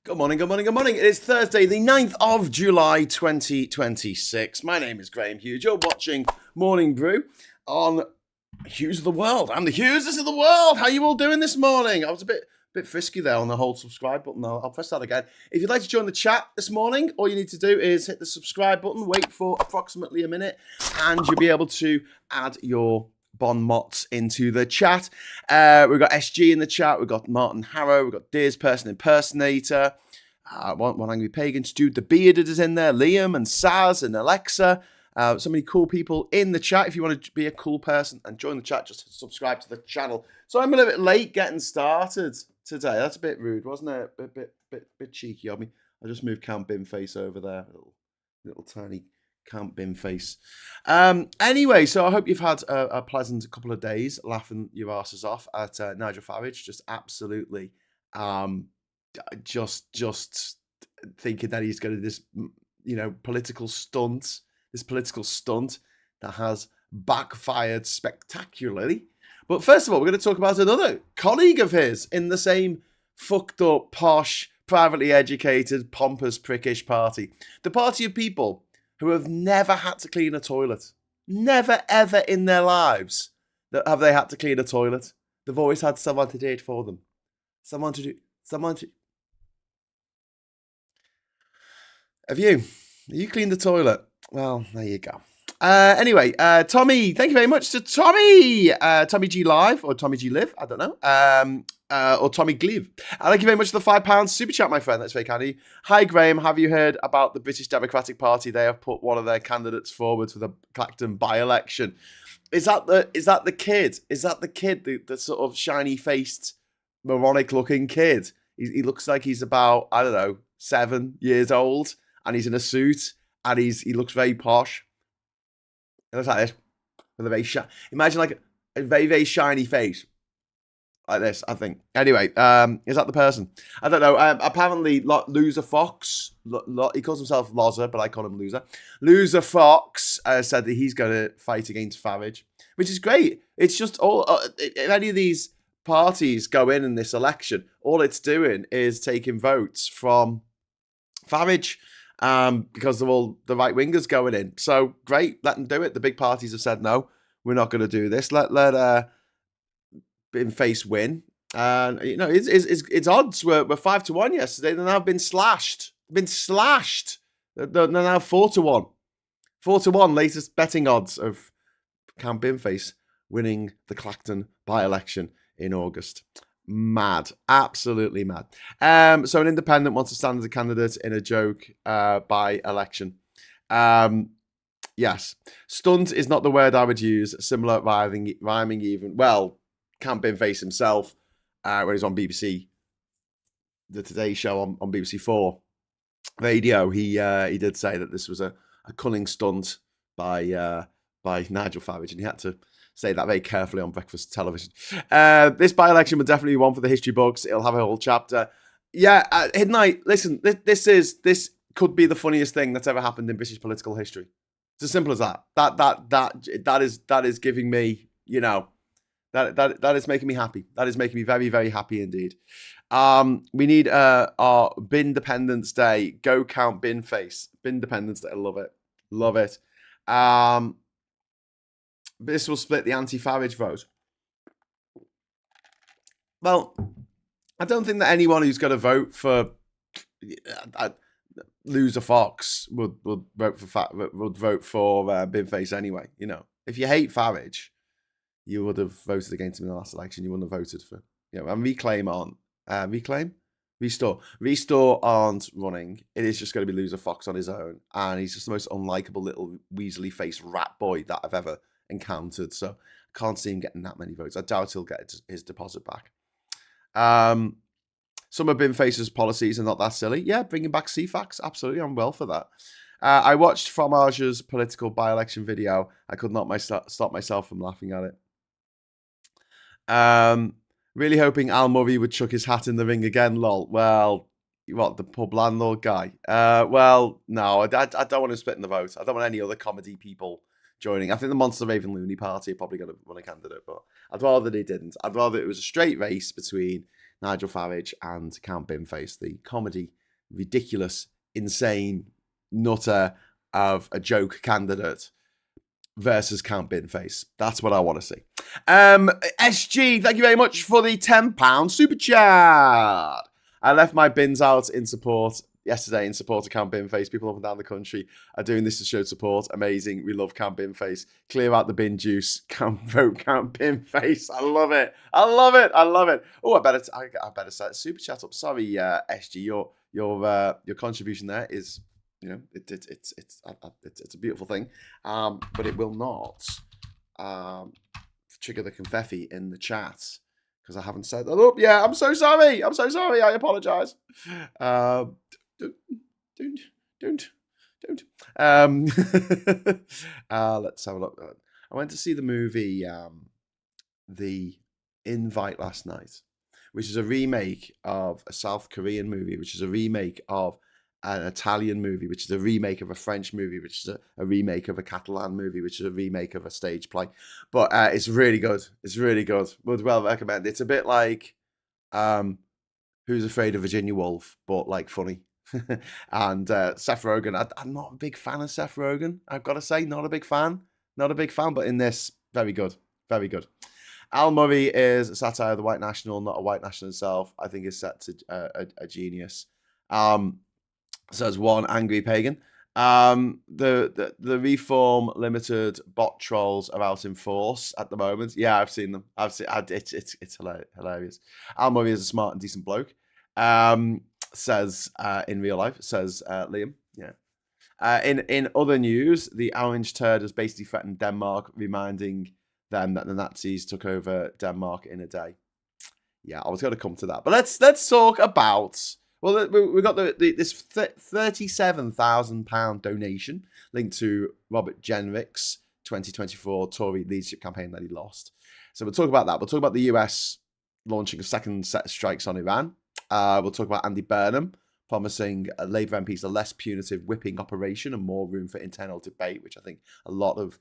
Good morning, good morning, good morning. It is Thursday, the 9th of July, 2026. My name is Graham Hughes. You're watching Morning Brew on Hughes of the World. I'm the Hughes of the World. How you all doing this morning? I was a bit frisky there on the whole subscribe button. I'll press that again. If you'd like to join the chat this morning, all you need to do is hit the subscribe button, wait for approximately a minute, and you'll be able to add your Bon Mots into the chat. We've got SG in the chat. We've got Martin Harrow. We've got Deers Person Impersonator. One Angry Pagan. Jude the Bearded is in there. Liam and Saz and Alexa. So many cool people in the chat. If you want to be a cool person and join the chat, just subscribe to the channel. So I'm a little bit late getting started today. That's a bit rude, wasn't it? A bit cheeky of me. I just moved Count Binface over there. Little tiny Count Binface. Anyway, so I hope you've had a pleasant couple of days laughing your asses off at Nigel Farage. Just absolutely, just thinking that he's going to this, political stunt. This political stunt that has backfired spectacularly. But first of all, we're going to talk about another colleague of his in the same fucked up, posh, privately educated, pompous, prickish party. The party of people who have never had to clean a toilet. Never, ever in their lives have they had to clean a toilet. They've always had someone to do it for them. Have you cleaned the toilet? Well, there you go. Anyway, Tommy, thank you very much to Tommy. Tommy G Live or Tommy G Live, I don't know. Or Tommy Glive. Thank you very much for the £5 super chat, my friend. That's very kind of you. Hi, Graham. Have you heard about the British Democratic Party? They have put one of their candidates forward for the Clacton by-election. Is that the kid? Is that the kid? The sort of shiny-faced, moronic-looking kid? He looks like he's about, 7 years old, and he's in a suit, and he looks very posh. It looks like this, with a very imagine like a very, very shiny face. Like this, I think. Anyway, is that the person? I don't know. Apparently, Loser Fox, he calls himself Lozer, but I call him Loser. Loser Fox said that he's going to fight against Farage, which is great. It's just all, if any of these parties go in this election, all it's doing is taking votes from Farage, because they're all the right wingers going in. So great, let them do it. The big parties have said no, we're not going to do this. Let Binface win. And its odds were 5-1 yesterday. They've now been slashed. They're now 4-1. 4-1 latest betting odds of Count Binface winning the Clacton by-election in August. Mad. Absolutely mad. So an independent wants to stand as a candidate in a joke by-election. Yes. Stunt is not the word I would use. Similar rhyming even. Well, Count Binface himself, when he was on BBC, the Today Show on BBC 4 radio, he did say that this was a cunning stunt by Nigel Farage, and he had to say that very carefully on breakfast television. This by-election will definitely be one for the history books. It'll have a whole chapter. Yeah, Hidden Knight, listen, this could be the funniest thing that's ever happened in British political history. It's as simple as that. That is giving me, that is making me happy. That is making me very, very happy indeed. We need our Bindependence Day. Go Count Binface. Bindependence Day. I love it. Love it. This will split the anti-Farage vote. Well, I don't think that anyone who's going to vote for Loser Fox would vote for Binface anyway. If you hate Farage, you would have voted against him in the last election. You wouldn't have voted for, and Reclaim aren't. Restore aren't running. It is just going to be Loser Fox on his own. And he's just the most unlikable little weaselly-faced rat boy that I've ever encountered. So I can't see him getting that many votes. I doubt he'll get his deposit back. Some of Binface's policies are not that silly. Yeah, bringing back CFAX. Absolutely, I'm well for that. I watched Fromage's political by-election video. I could not stop myself from laughing at it. Really hoping Al Murray would chuck his hat in the ring again, lol. Well, what, the pub landlord guy? Well, no, I don't want him splitting the vote. I don't want any other comedy people joining. I think the Monster Raven Looney Party are probably going to run a candidate, but I'd rather they didn't. I'd rather it was a straight race between Nigel Farage and Count Binface, the comedy, ridiculous, insane nutter of a joke candidate versus Count Binface. That's what I want to see. SG, thank you very much for the £10 super chat. I left my bins out in support yesterday in support of Count Binface. People up and down the country are doing this to show support. Amazing. We love Count Binface. Clear out the bin juice. Vote Count Binface. I love it. I love it. I love it. Oh, I better set super chat up. Sorry, SG. Your contribution there is, you know, it's a beautiful thing, but it will not trigger the confetti in the chat because I haven't set that up. Yeah, I'm so sorry. I apologise. Don't. Let's have a look. I went to see the movie The Invite last night, which is a remake of a South Korean movie, which is a remake of an Italian movie, which is a remake of a French movie, which is a remake of a Catalan movie, which is a remake of a stage play. But it's really good. It's really good. Would well recommend. It's a bit like Who's Afraid of Virginia Woolf, but like funny. And Seth Rogen. I'm not a big fan of Seth Rogen. I've got to say, not a big fan. But in this, very good. Very good. Al Murray is a satire of the white national, not a white national himself. I think is set to a genius. Says one angry pagan. The Reform Limited bot trolls are out in force at the moment. Yeah, I've seen them. It's hilarious. Al Murray is a smart and decent bloke. Says in real life. Says Liam. Yeah. In other news, the orange turd has basically threatened Denmark, reminding them that the Nazis took over Denmark in a day. Yeah, I was going to come to that, but let's talk about. Well, we got this £37,000 donation linked to Robert Jenrick's 2024 Tory leadership campaign that he lost. So we'll talk about that. We'll talk about the US launching a second set of strikes on Iran. We'll talk about Andy Burnham promising Labour MPs a less punitive whipping operation and more room for internal debate, which I think a lot of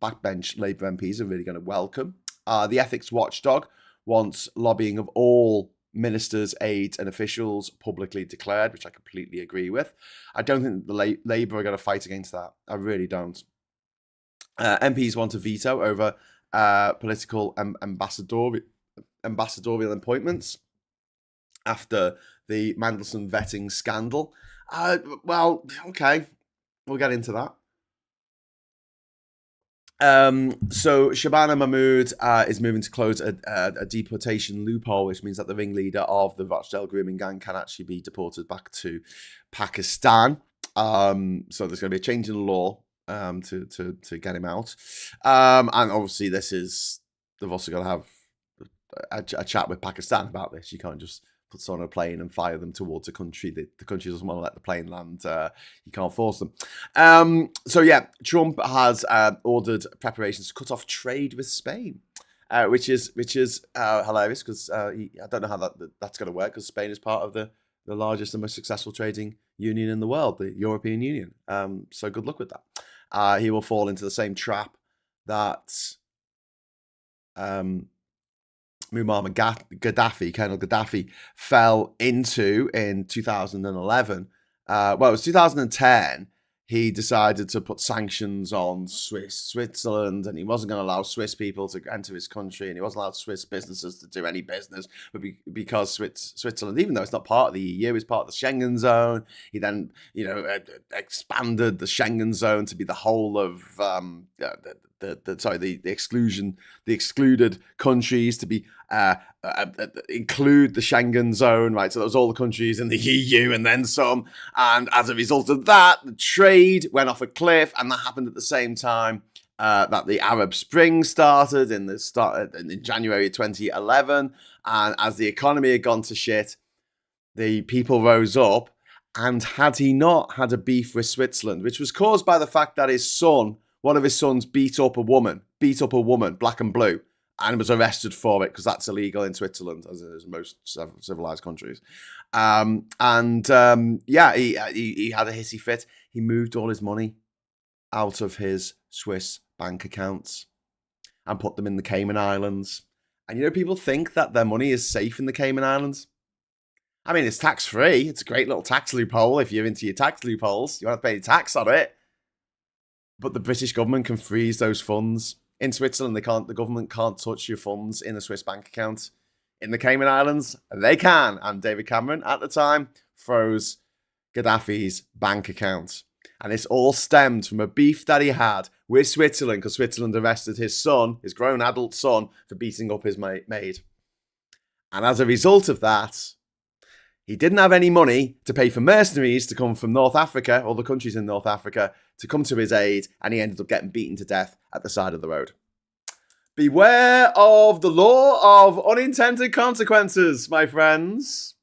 backbench Labour MPs are really going to welcome. The ethics watchdog wants lobbying of all ministers, aides, and officials publicly declared, which I completely agree with. I don't think the Labour are going to fight against that. I really don't. MPs want a veto over political ambassadorial appointments after the Mandelson vetting scandal. Well, okay, we'll get into that. So Shabana Mahmood is moving to close a deportation loophole, which means that the ringleader of the Rochdale grooming gang can actually be deported back to Pakistan. So there's going to be a change in the law to get him out. And obviously they've also got to have a chat with Pakistan about this. You can't just put someone on a plane and fire them towards a country that the country doesn't want to let the plane land. You can't force them. So yeah, Trump has ordered preparations to cut off trade with Spain, which is hilarious because I don't know how that's going to work because Spain is part of the largest and most successful trading union in the world, the European Union. So good luck with that. He will fall into the same trap that Muammar Gaddafi, Colonel Gaddafi, fell into in 2011. Well, it was 2010. He decided to put sanctions on Switzerland, and he wasn't going to allow Swiss people to enter his country, and he wasn't allowed Swiss businesses to do any business. But because Switzerland, even though it's not part of the EU, is part of the Schengen zone, he then, expanded the Schengen zone to be the whole of the excluded countries to be include the Schengen zone, right? So that was all the countries in the EU and then some. And as a result of that, the trade went off a cliff, and that happened at the same time that the Arab Spring started in January 2011. And as the economy had gone to shit, the people rose up. And had he not had a beef with Switzerland, which was caused by the fact that one of his sons beat up a woman, black and blue, and was arrested for it because that's illegal in Switzerland, as in most civilized countries. He had a hissy fit. He moved all his money out of his Swiss bank accounts and put them in the Cayman Islands And people think that their money is safe in the Cayman Islands. I mean, it's tax-free. It's a great little tax loophole if you're into your tax loopholes. You don't have to pay any tax on it. But the British government can freeze those funds. In Switzerland, the government can't touch your funds in a Swiss bank account. In the Cayman Islands, they can. And David Cameron, at the time, froze Gaddafi's bank account. And this all stemmed from a beef that he had with Switzerland, because Switzerland arrested his son, his grown adult son, for beating up his maid. And as a result of that, he didn't have any money to pay for mercenaries to come from North Africa, all the countries in North Africa, to come to his aid, and he ended up getting beaten to death at the side of the road. Beware of the law of unintended consequences, my friends.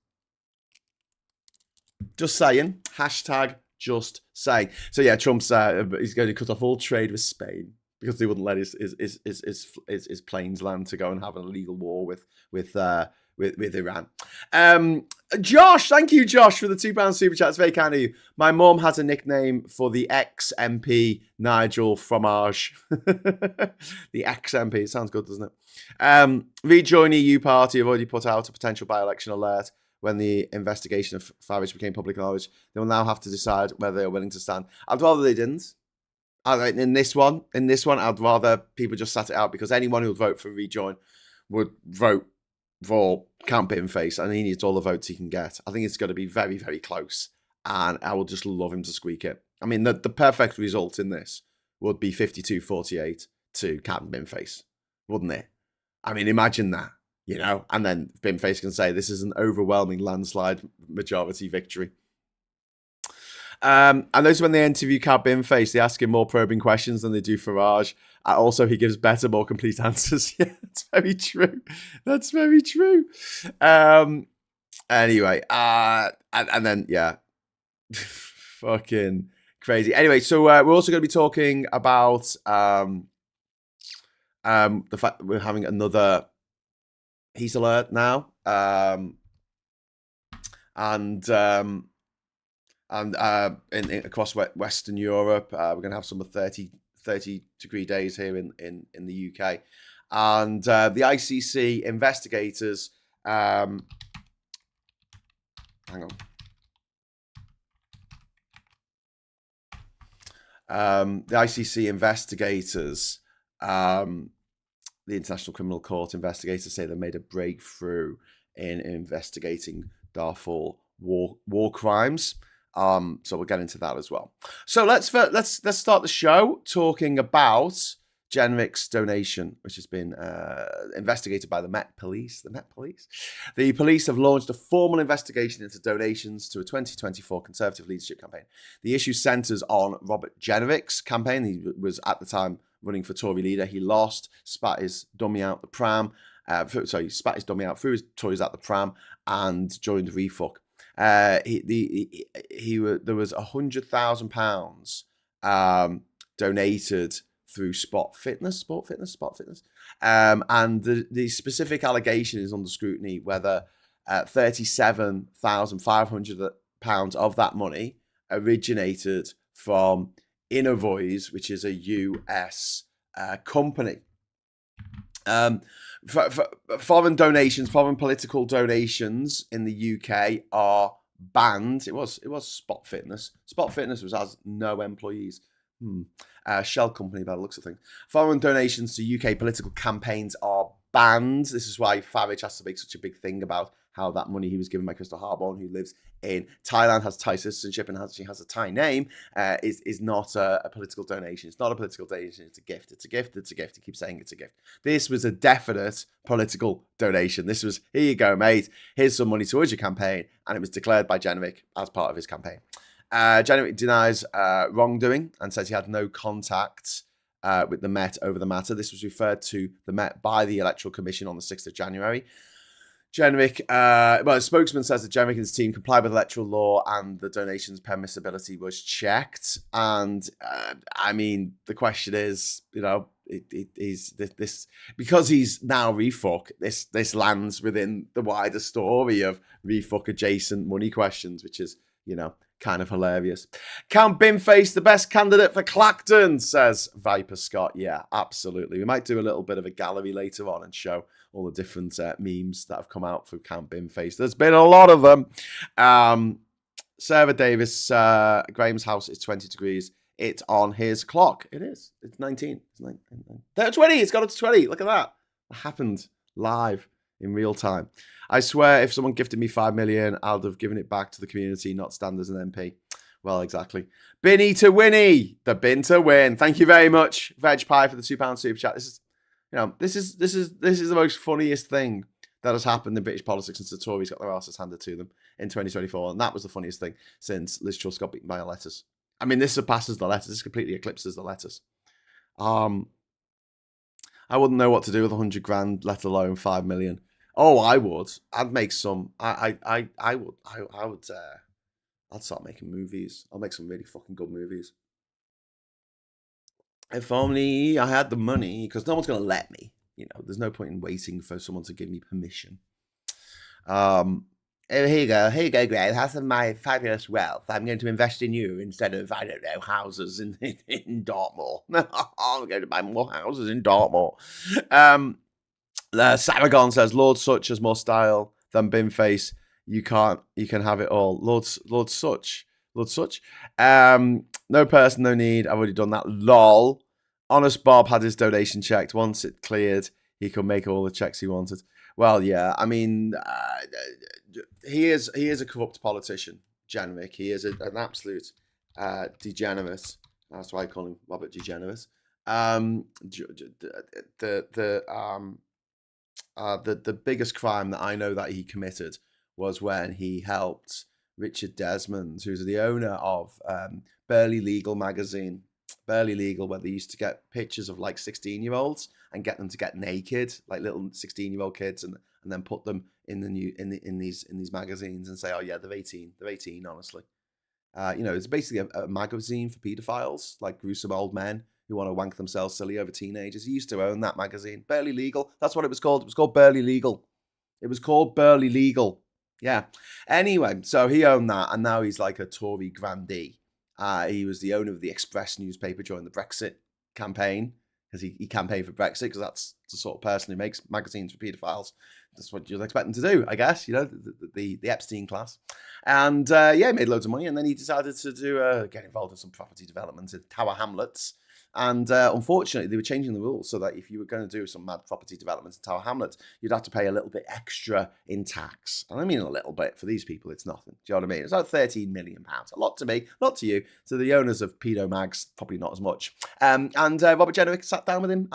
Just saying. Hashtag just saying. So yeah, Trump's he's going to cut off all trade with Spain because they wouldn't let his planes land to go and have an illegal war with Iran. Josh, thank you, Josh, for the £2 super chat. It's very kind of you. My mom has a nickname for the ex-MP Nigel Fromage. The ex-MP. It sounds good, doesn't it? Rejoin EU party have already put out a potential by-election alert when the investigation of Farage became public knowledge. They will now have to decide whether they're willing to stand. I'd rather they didn't. In this one, I'd rather people just sat it out, because anyone who would vote for Rejoin would vote for Count Bittenface, and he needs all the votes he can get. I think it's going to be very, very close, and I will just love him to squeak it. I mean, the perfect result in this would be 52-48 to Count Bittenface, wouldn't it? I mean, imagine that, and then Bittenface can say this is an overwhelming landslide majority victory. And those when they interview Count Bittenface, they ask him more probing questions than they do Farage. Also, he gives better, more complete answers. Yeah, that's very true. That's very true. Anyway, and then, yeah. Fucking crazy. Anyway, so we're also going to be talking about the fact that we're having another heat alert now. Across Western Europe, we're going to have some 30 degree days here in the UK, and the ICC investigators. Hang on. The ICC investigators, the International Criminal Court investigators, say they made a breakthrough in investigating Darfur war crimes. So we'll get into that as well. So let's start the show talking about Jenrick's donation, which has been investigated by the Met Police. The police have launched a formal investigation into donations to a 2024 Conservative leadership campaign. The issue centres on Robert Jenrick's campaign. He was at the time running for Tory leader. He lost, spat his dummy out the pram. Spat his dummy out, threw his toys at the pram, and joined Refuck. There was £100,000 donated through Sport Fitness, and the specific allegation is under scrutiny whether £37,500 of that money originated from Innovoice, which is a US company. Foreign political donations in the UK are banned. It was Spot Fitness. Spot Fitness has no employees. Shell company by the looks of things. Foreign donations to UK political campaigns are banned. This is why Farage has to make such a big thing about how that money he was given by Crystal Harborn, who lives in Thailand, has Thai citizenship, and she has a Thai name, is not a political donation. It's not a political donation. It's a gift. It's a gift. It's a gift. He keeps saying it's a gift. This was a definite political donation. This was, here you go, mate. Here's some money towards your campaign. And it was declared by Jenrick as part of his campaign. Jenrick denies wrongdoing and says he had no contact with the Met over the matter. This was referred to the Met by the Electoral Commission on the 6th of January. Jenrick, a spokesman says that Jenrick and his team complied with electoral law and the donation's permissibility was checked. And I mean, the question is, it is this because he's now Refuck. This lands within the wider story of Refuck adjacent money questions, which is kind of hilarious. Count Binface, the best candidate for Clacton, says Viper Scott. Yeah, absolutely. We might do a little bit of a gallery later on and show all the different memes that have come out for Count Binface. There's been a lot of them. Sarah Davis, Graham's house is 20 degrees. It's on his clock. It is. It's 19. It's 20. It's got up to 20. Look at that. It happened live in real time. I swear if someone gifted me 5 million, I'd have given it back to the community, not stand as an MP. Well, exactly. Binny to Winnie. The bin to win. Thank you very much, Veg Pie, for the £2 super chat. This is the most funniest thing that has happened in British politics since the Tories got their asses handed to them in 2024. And that was the funniest thing since Liz Truss got beaten by her letters. I mean, this surpasses the letters. This completely eclipses the letters. I wouldn't know what to do with 100 grand, let alone 5 million. Oh, I would. I'd make some. I would. I'd start making movies. I'll make some really fucking good movies. If only I had the money, because no one's going to let me. There's no point in waiting for someone to give me permission. Here you go, Greg. Have some of my fabulous wealth. I'm going to invest in you instead of, I don't know, houses in Dartmoor. I'm going to buy more houses in Dartmoor. Saragon says, Lord Such has more style than Binface. You can have it all. Lord Such. No person, no need. I've already done that. Lol. Honest Bob had his donation checked. Once it cleared, he could make all the checks he wanted. Well, yeah. I mean, he is a corrupt politician, Jenrick. He is an absolute degenerate. That's why I call him Robert Degenerate. The biggest crime that I know that he committed was when he helped Richard Desmond, who's the owner of Barely Legal magazine. Barely Legal, where they used to get pictures of like 16-year-olds and get them to get naked, like little 16-year-old kids, and then put them in these magazines and say, oh yeah, they're 18, honestly. It's basically a magazine for paedophiles, like gruesome old men who want to wank themselves silly over teenagers. He used to own that magazine. Barely Legal. That's what it was called. It was called Barely Legal. Yeah. Anyway, so he owned that, and now he's like a Tory grandee. He was the owner of the Express newspaper during the Brexit campaign, because he campaigned for Brexit, because that's the sort of person who makes magazines for paedophiles. That's what you'd expect him to do, I guess, the Epstein class. And he made loads of money, and then he decided to get involved in some property development in Tower Hamlets. And unfortunately, they were changing the rules so that if you were going to do some mad property developments in Tower Hamlets, you'd have to pay a little bit extra in tax. And I mean a little bit. For these people, it's nothing. Do you know what I mean? It's like £13 million. A lot to me, not to you. To the owners of Pedo Mags, probably not as much. And Robert Jenrick sat down with him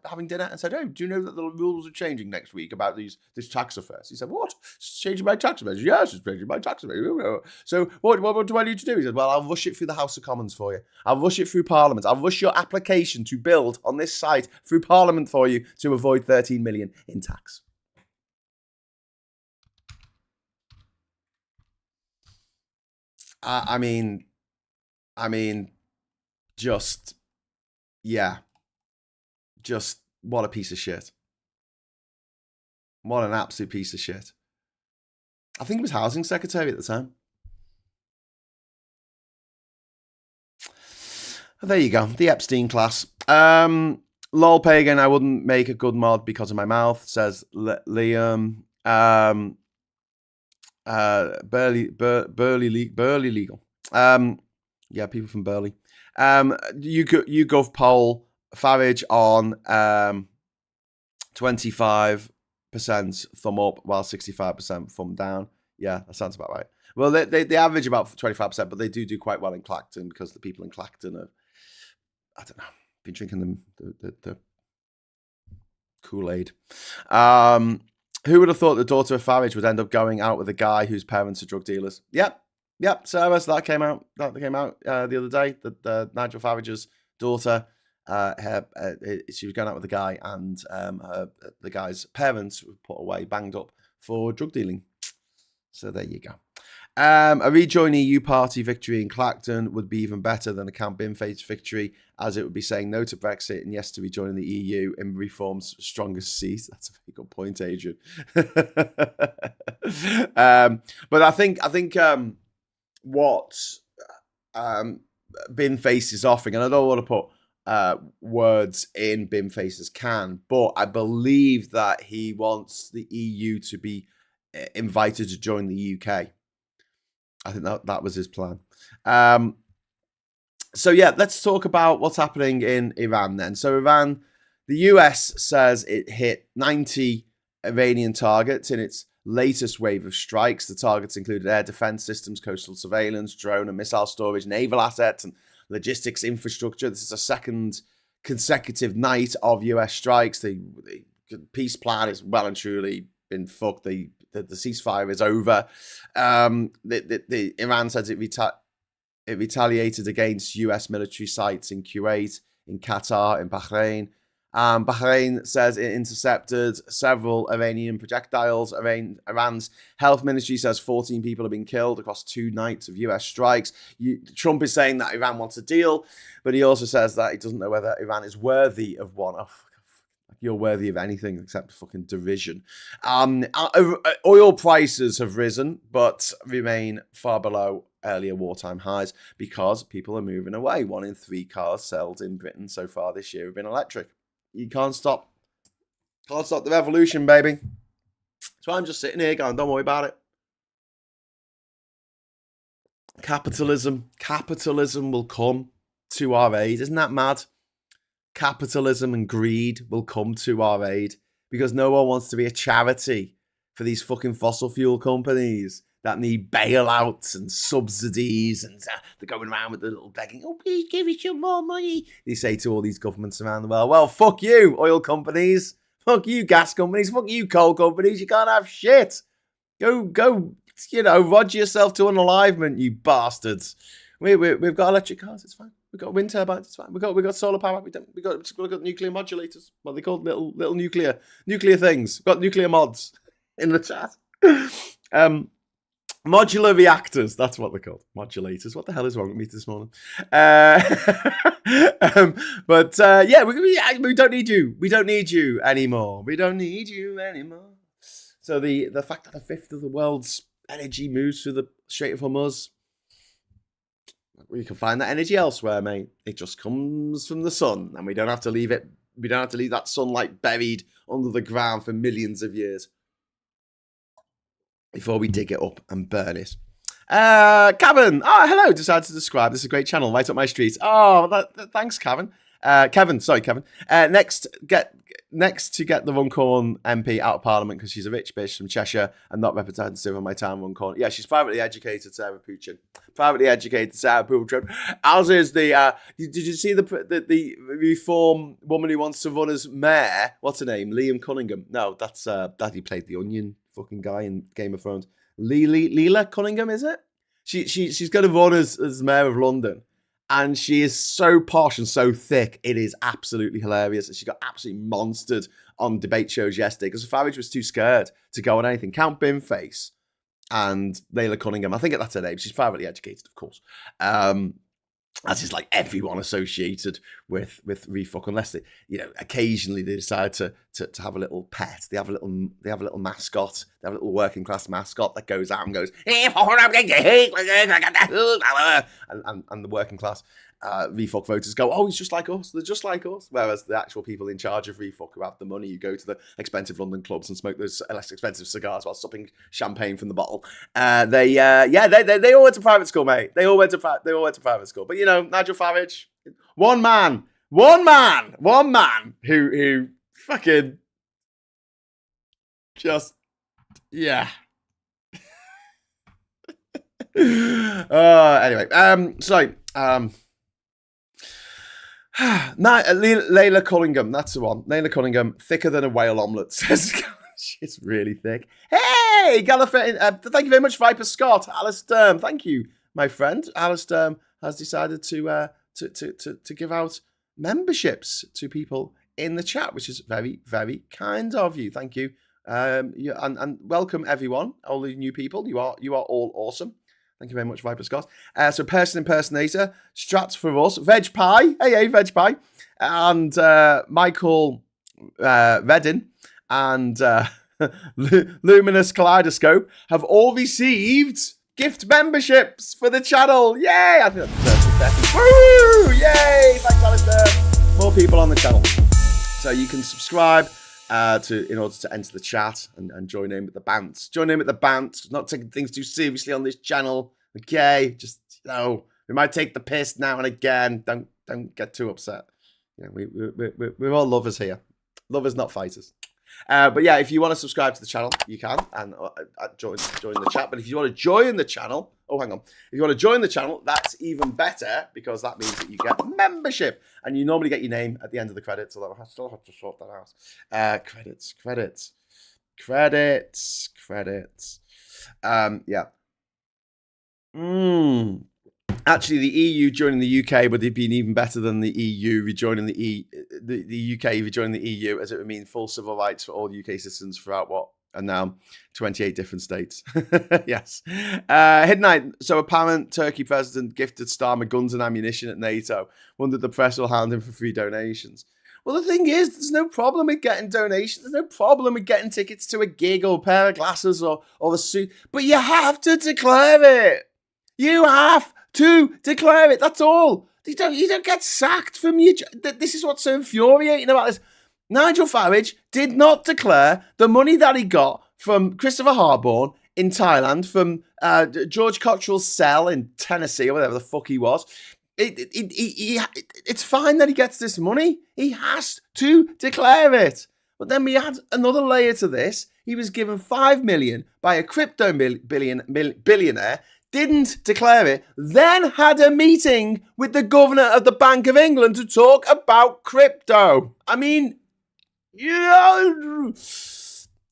having dinner and said, oh, do you know that the rules are changing next week about this tax affairs? He said, what? It's changing my tax affairs? Yes, it's changing my tax affairs. So what do I need to do? He said, well, I'll rush it through the House of Commons for you. I'll rush it through Parliament. I'll rush your application to build on this site through Parliament for you to avoid 13 million in tax. I mean, just what a piece of shit. What an absolute piece of shit. I think he was housing secretary at the time. There you go. The Epstein class. Lol Pagan, I wouldn't make a good mod because of my mouth, says Liam. Burley Legal. Yeah, people from Burley. YouGov poll, Farage on 25% thumb up, while 65% thumb down. Yeah, that sounds about right. Well, they average about 25%, but they do quite well in Clacton, because the people in Clacton are, I don't know, been drinking the Kool-Aid. Who would have thought the daughter of Farage would end up going out with a guy whose parents are drug dealers? Yep. So that came out the other day. That Nigel Farage's daughter, she was going out with a guy, and the guy's parents were put away, banged up for drug dealing. So there you go. A rejoin EU party victory in Clacton would be even better than a Camp Binface victory, as it would be saying no to Brexit and yes to rejoining the EU in Reform's strongest seat. That's a very good point, Adrian. But I think what Binface is offering, and I don't want to put words in Binface's can, but I believe that he wants the EU to be invited to join the UK. I think that was his plan. So yeah, let's talk about what's happening in Iran then. So Iran, the US says it hit 90 Iranian targets in its latest wave of strikes. The targets included air defense systems, coastal surveillance, drone and missile storage, naval assets, and logistics infrastructure. This is a second consecutive night of US strikes. The peace plan is well and truly been fucked. The ceasefire is over. The Iran says it retaliated against US military sites in Kuwait, in Qatar, in Bahrain. Bahrain says it intercepted several Iranian projectiles. Iran's health ministry says 14 people have been killed across 2 nights of US strikes. Trump is saying that Iran wants a deal, but he also says that he doesn't know whether Iran is worthy of one. Oh, you're worthy of anything except fucking derision. Oil prices have risen, but remain far below earlier wartime highs because people are moving away. 1 in 3 cars sold in Britain so far this year have been electric. You can't stop the revolution, baby. So I'm just sitting here going, don't worry about it. Capitalism will come to our aid. Isn't that mad? Capitalism and greed will come to our aid because no one wants to be a charity for these fucking fossil fuel companies that need bailouts and subsidies, and they're going around with the little begging, oh, please give us some more money. They say to all these governments around the world, well, fuck you, oil companies. Fuck you, gas companies. Fuck you, coal companies. You can't have shit. Go, roger yourself to unalivement, you bastards. We've got electric cars, it's fine. We've got wind turbines, it's fine. We've got solar power. We've got nuclear modulators. Well, they're called little nuclear things. We've got nuclear mods in the chat. Modular reactors, that's what they're called. Modulators. What the hell is wrong with me this morning? We don't need you. We don't need you anymore. So the fact that a fifth of the world's energy moves through the Strait of Hormuz, we can find that energy elsewhere, mate. It just comes from the sun, and we don't have to leave it. We don't have to leave that sunlight buried under the ground for millions of years before we dig it up and burn it. Kevin, hello. Decided to subscribe. This is a great channel, right up my street. Thanks, Kevin. Kevin. Next to get the Runcorn MP out of Parliament because she's a rich bitch from Cheshire and not representative of my town, Runcorn. Yeah, she's privately educated, Sarah Puchin. As is the. Did you see the Reform woman who wants to run as mayor? What's her name? Liam Cunningham. No, that's Daddy played the Onion fucking guy in Game of Thrones. Leela Cunningham, is it? She's going to run as mayor of London. And she is so posh and so thick, it is absolutely hilarious. She got absolutely monstered on debate shows yesterday because Farage was too scared to go on anything. Count Binface and Leila Cunningham, I think that's her name. She's privately educated, of course. As is like everyone associated with Refuck, unless they, occasionally they decide to have a little pet. They have a little mascot. They have a little working class mascot that goes out and goes, and the working class Refuck voters go, oh, he's just like us. They're just like us. Whereas the actual people in charge of Refuck who have the money, you go to the expensive London clubs and smoke those less expensive cigars while supping champagne from the bottle. They all went to private school, mate. They all went to private school. But Nigel Farage, one man who fucking just anyway, Leila Cunningham, that's the one. Leila Cunningham, thicker than a whale omelette, says she's really thick. Hey, Gallifrey, thank you very much, Viper Scott. Alice Sturm, thank you, my friend. Alice Sturm has decided to give out memberships to people in the chat, which is very, very kind of you. Thank you. And welcome everyone, all the new people. You are all awesome. Thank you very much, Viper Scott. So person impersonator, Strats for us, Veg Pie, hey, Veg Pie, and Michael Reddin and Luminous Kaleidoscope have all received gift memberships for the channel. Yay! I think that's sympathetic. Woo! Yay! Thanks, Alistair. More people on the channel. So you can subscribe in order to enter the chat and join in with the bants. Join in with the bants. Not taking things too seriously on this channel. Okay? Just, we might take the piss now and again. Don't get too upset. We're all lovers here. Lovers, not fighters. But yeah, if you want to subscribe to the channel, you can and join the chat. But if you want to join the channel, if you want to join the channel, that's even better because that means that you get membership and you normally get your name at the end of the credits. Although I still have to sort that out. Credits. Yeah. Actually, the EU joining the UK would have been even better than the EU rejoining the UK rejoining the EU, as it would mean full civil rights for all UK citizens throughout what are now 28 different states. Yes. Hidden Night. So apparent Turkey president gifted Starmer guns and ammunition at NATO. Wondered the press will hound him for free donations. Well, the thing is, there's no problem with getting donations. There's no problem with getting tickets to a gig or a pair of glasses or a suit. But you have to declare it. You have to declare it. That's all. You don't get sacked from your... This is what's so infuriating about this. Nigel Farage did not declare the money that he got from Christopher Harborne in Thailand, from George Cottrell's cell in Tennessee, or whatever the fuck he was. It's fine that he gets this money. He has to declare it. But then we had another layer to this. He was given $5 million by a crypto billionaire, didn't declare it, then had a meeting with the governor of the Bank of England to talk about crypto. I mean,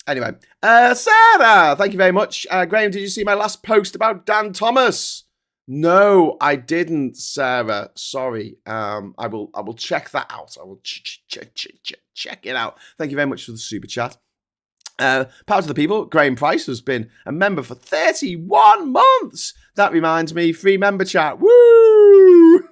Anyway, Sarah, thank you very much. Graham, did you see my last post about Dan Thomas? No, I didn't, Sarah. Sorry. I will check that out. I will check it out. Thank you very much for the super chat. Power to the people. Graham Price has been a member for 31 months. That reminds me, free member chat. Woo!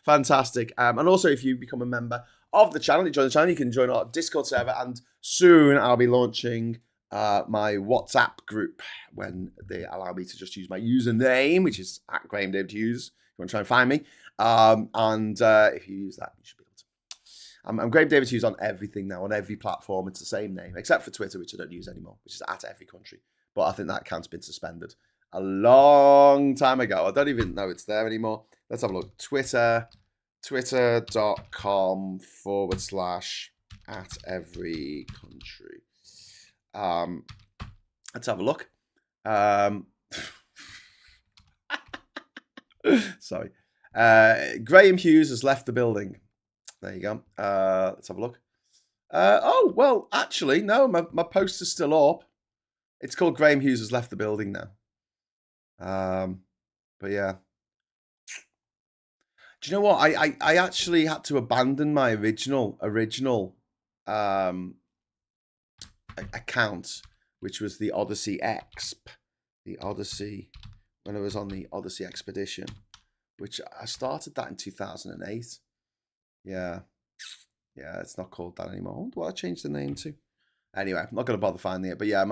Fantastic. And also, if you become a member of the channel, you join the channel, you can join our Discord server. And soon I'll be launching my WhatsApp group when they allow me to just use my username, which is at Graham David Hughes. If you want to try and find me. If you use that, you should be able to. I'm Graham David Hughes on everything now, on every platform. It's the same name, except for Twitter, which I don't use anymore, which is at every country. But I think that account's been suspended a long time ago. I don't even know it's there anymore. Let's have a look. Twitter.com / at every country. Let's have a look. Sorry. Graham Hughes has left the building. There you go. Let's have a look. Well, actually, no, my post is still up. It's called Graham Hughes has left the building now. But yeah. Do you know what? I actually had to abandon my original account, which was the Odyssey Exp. The Odyssey, when I was on the Odyssey Expedition, which I started that in 2008. Yeah, it's not called that anymore. What do I change the name to? Anyway, I'm not going to bother finding it. But yeah,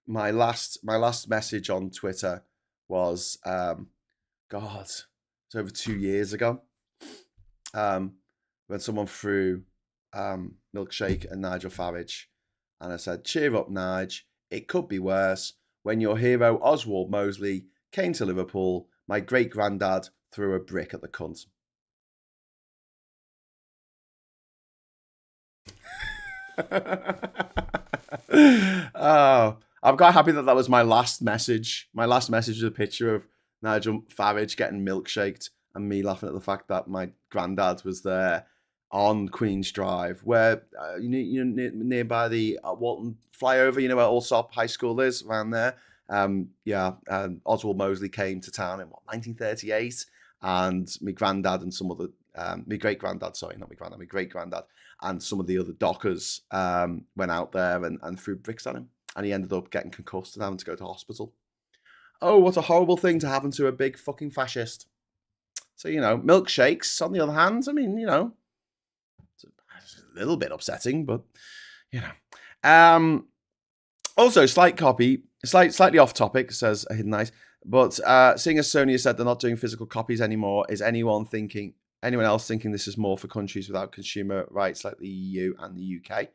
my last message on Twitter was, it's over 2 years ago. When someone threw Milkshake and Nigel Farage, and I said, "Cheer up, Nige. It could be worse. When your hero Oswald Mosley came to Liverpool, my great granddad threw a brick at the cunt." Oh, I'm quite happy that was my last message. My last message was a picture of Nigel Farage getting milkshaked and me laughing at the fact that my granddad was there on Queen's Drive, where nearby the Walton flyover, where Allsop High School is, around there. Oswald Mosley came to town in 1938, and my granddad and some other, my great granddad and some of the other dockers went out there and threw bricks at him, and he ended up getting concussed and having to go to hospital. Oh, what a horrible thing to happen to a big fucking fascist. So, milkshakes, on the other hand, I mean, it's a little bit upsetting, but, Also, slight copy. Slightly off topic, says a Hidden Ice. But seeing as Sony has said they're not doing physical copies anymore, is anyone else thinking this is more for countries without consumer rights like the EU and the UK?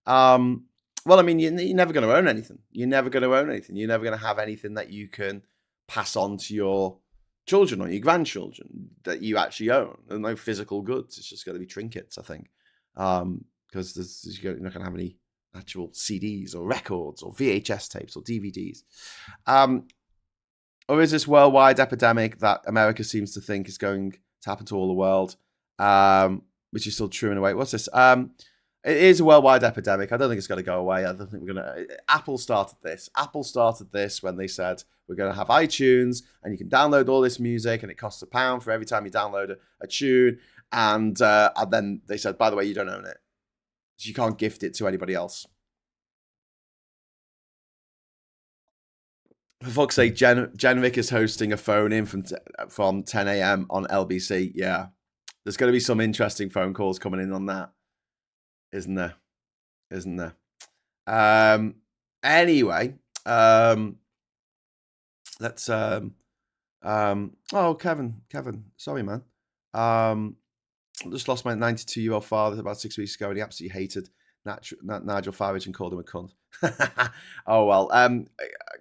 Well, I mean, you're never going to own anything. You're never going to own anything. You're never going to have anything that you can pass on to your children or your grandchildren that you actually own. There's no physical goods. It's just going to be trinkets, I think. Because you're not going to have any actual CDs or records or VHS tapes or DVDs. Or is this worldwide epidemic that America seems to think is going to happen to all the world, which is still true in a way? What's this? It is a worldwide epidemic. I don't think it's going to go away. I don't think we're going to... Apple started this. Apple started this when they said, we're going to have iTunes, and you can download all this music, and it costs £1 for every time you download a tune. And then they said, by the way, you don't own it. So you can't gift it to anybody else. For fuck's sake, Jenrick is hosting a phone-in from 10 a.m. on LBC. Yeah. There's going to be some interesting phone calls coming in on that. Isn't there? Anyway, let's Kevin, sorry man. I just lost my 92-year-old father about 6 weeks ago, and he absolutely hated Nigel Farage and called him a cunt. Oh well,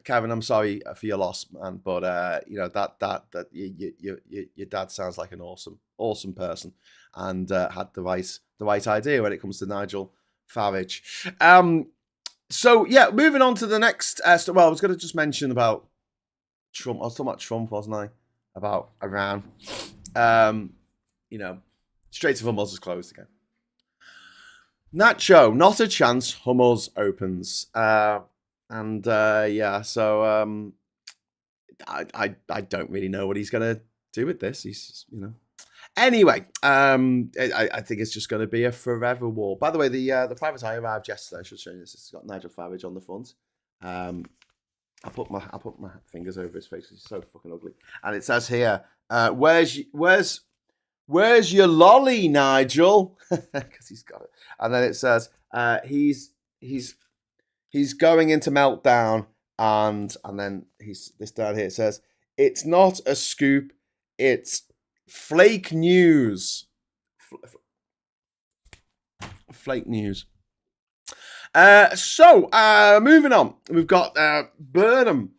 Kevin, I'm sorry for your loss, man. But you know that your dad sounds like an awesome person, and had the right idea when it comes to Nigel Farage. So yeah, moving on to the next. Well, I was going to just mention about Trump. I was talking about Trump, wasn't I? About Iran. You know, Straits of Hormuz is closed again. Nacho, not a chance. Hormuz opens, yeah. So I don't really know what he's going to do with this. He's Anyway, I think it's just going to be a forever war. By the way, the private eye arrived yesterday. I should show you this. It's got Nigel Farage on the front. I put my fingers over his face. He's so fucking ugly. And it says here, where's your lolly, Nigel? Because he's got it. And then it says he's going into meltdown, and then this down here. It says it's not a scoop, it's flake news. Flake news. So moving on, we've got Burnham.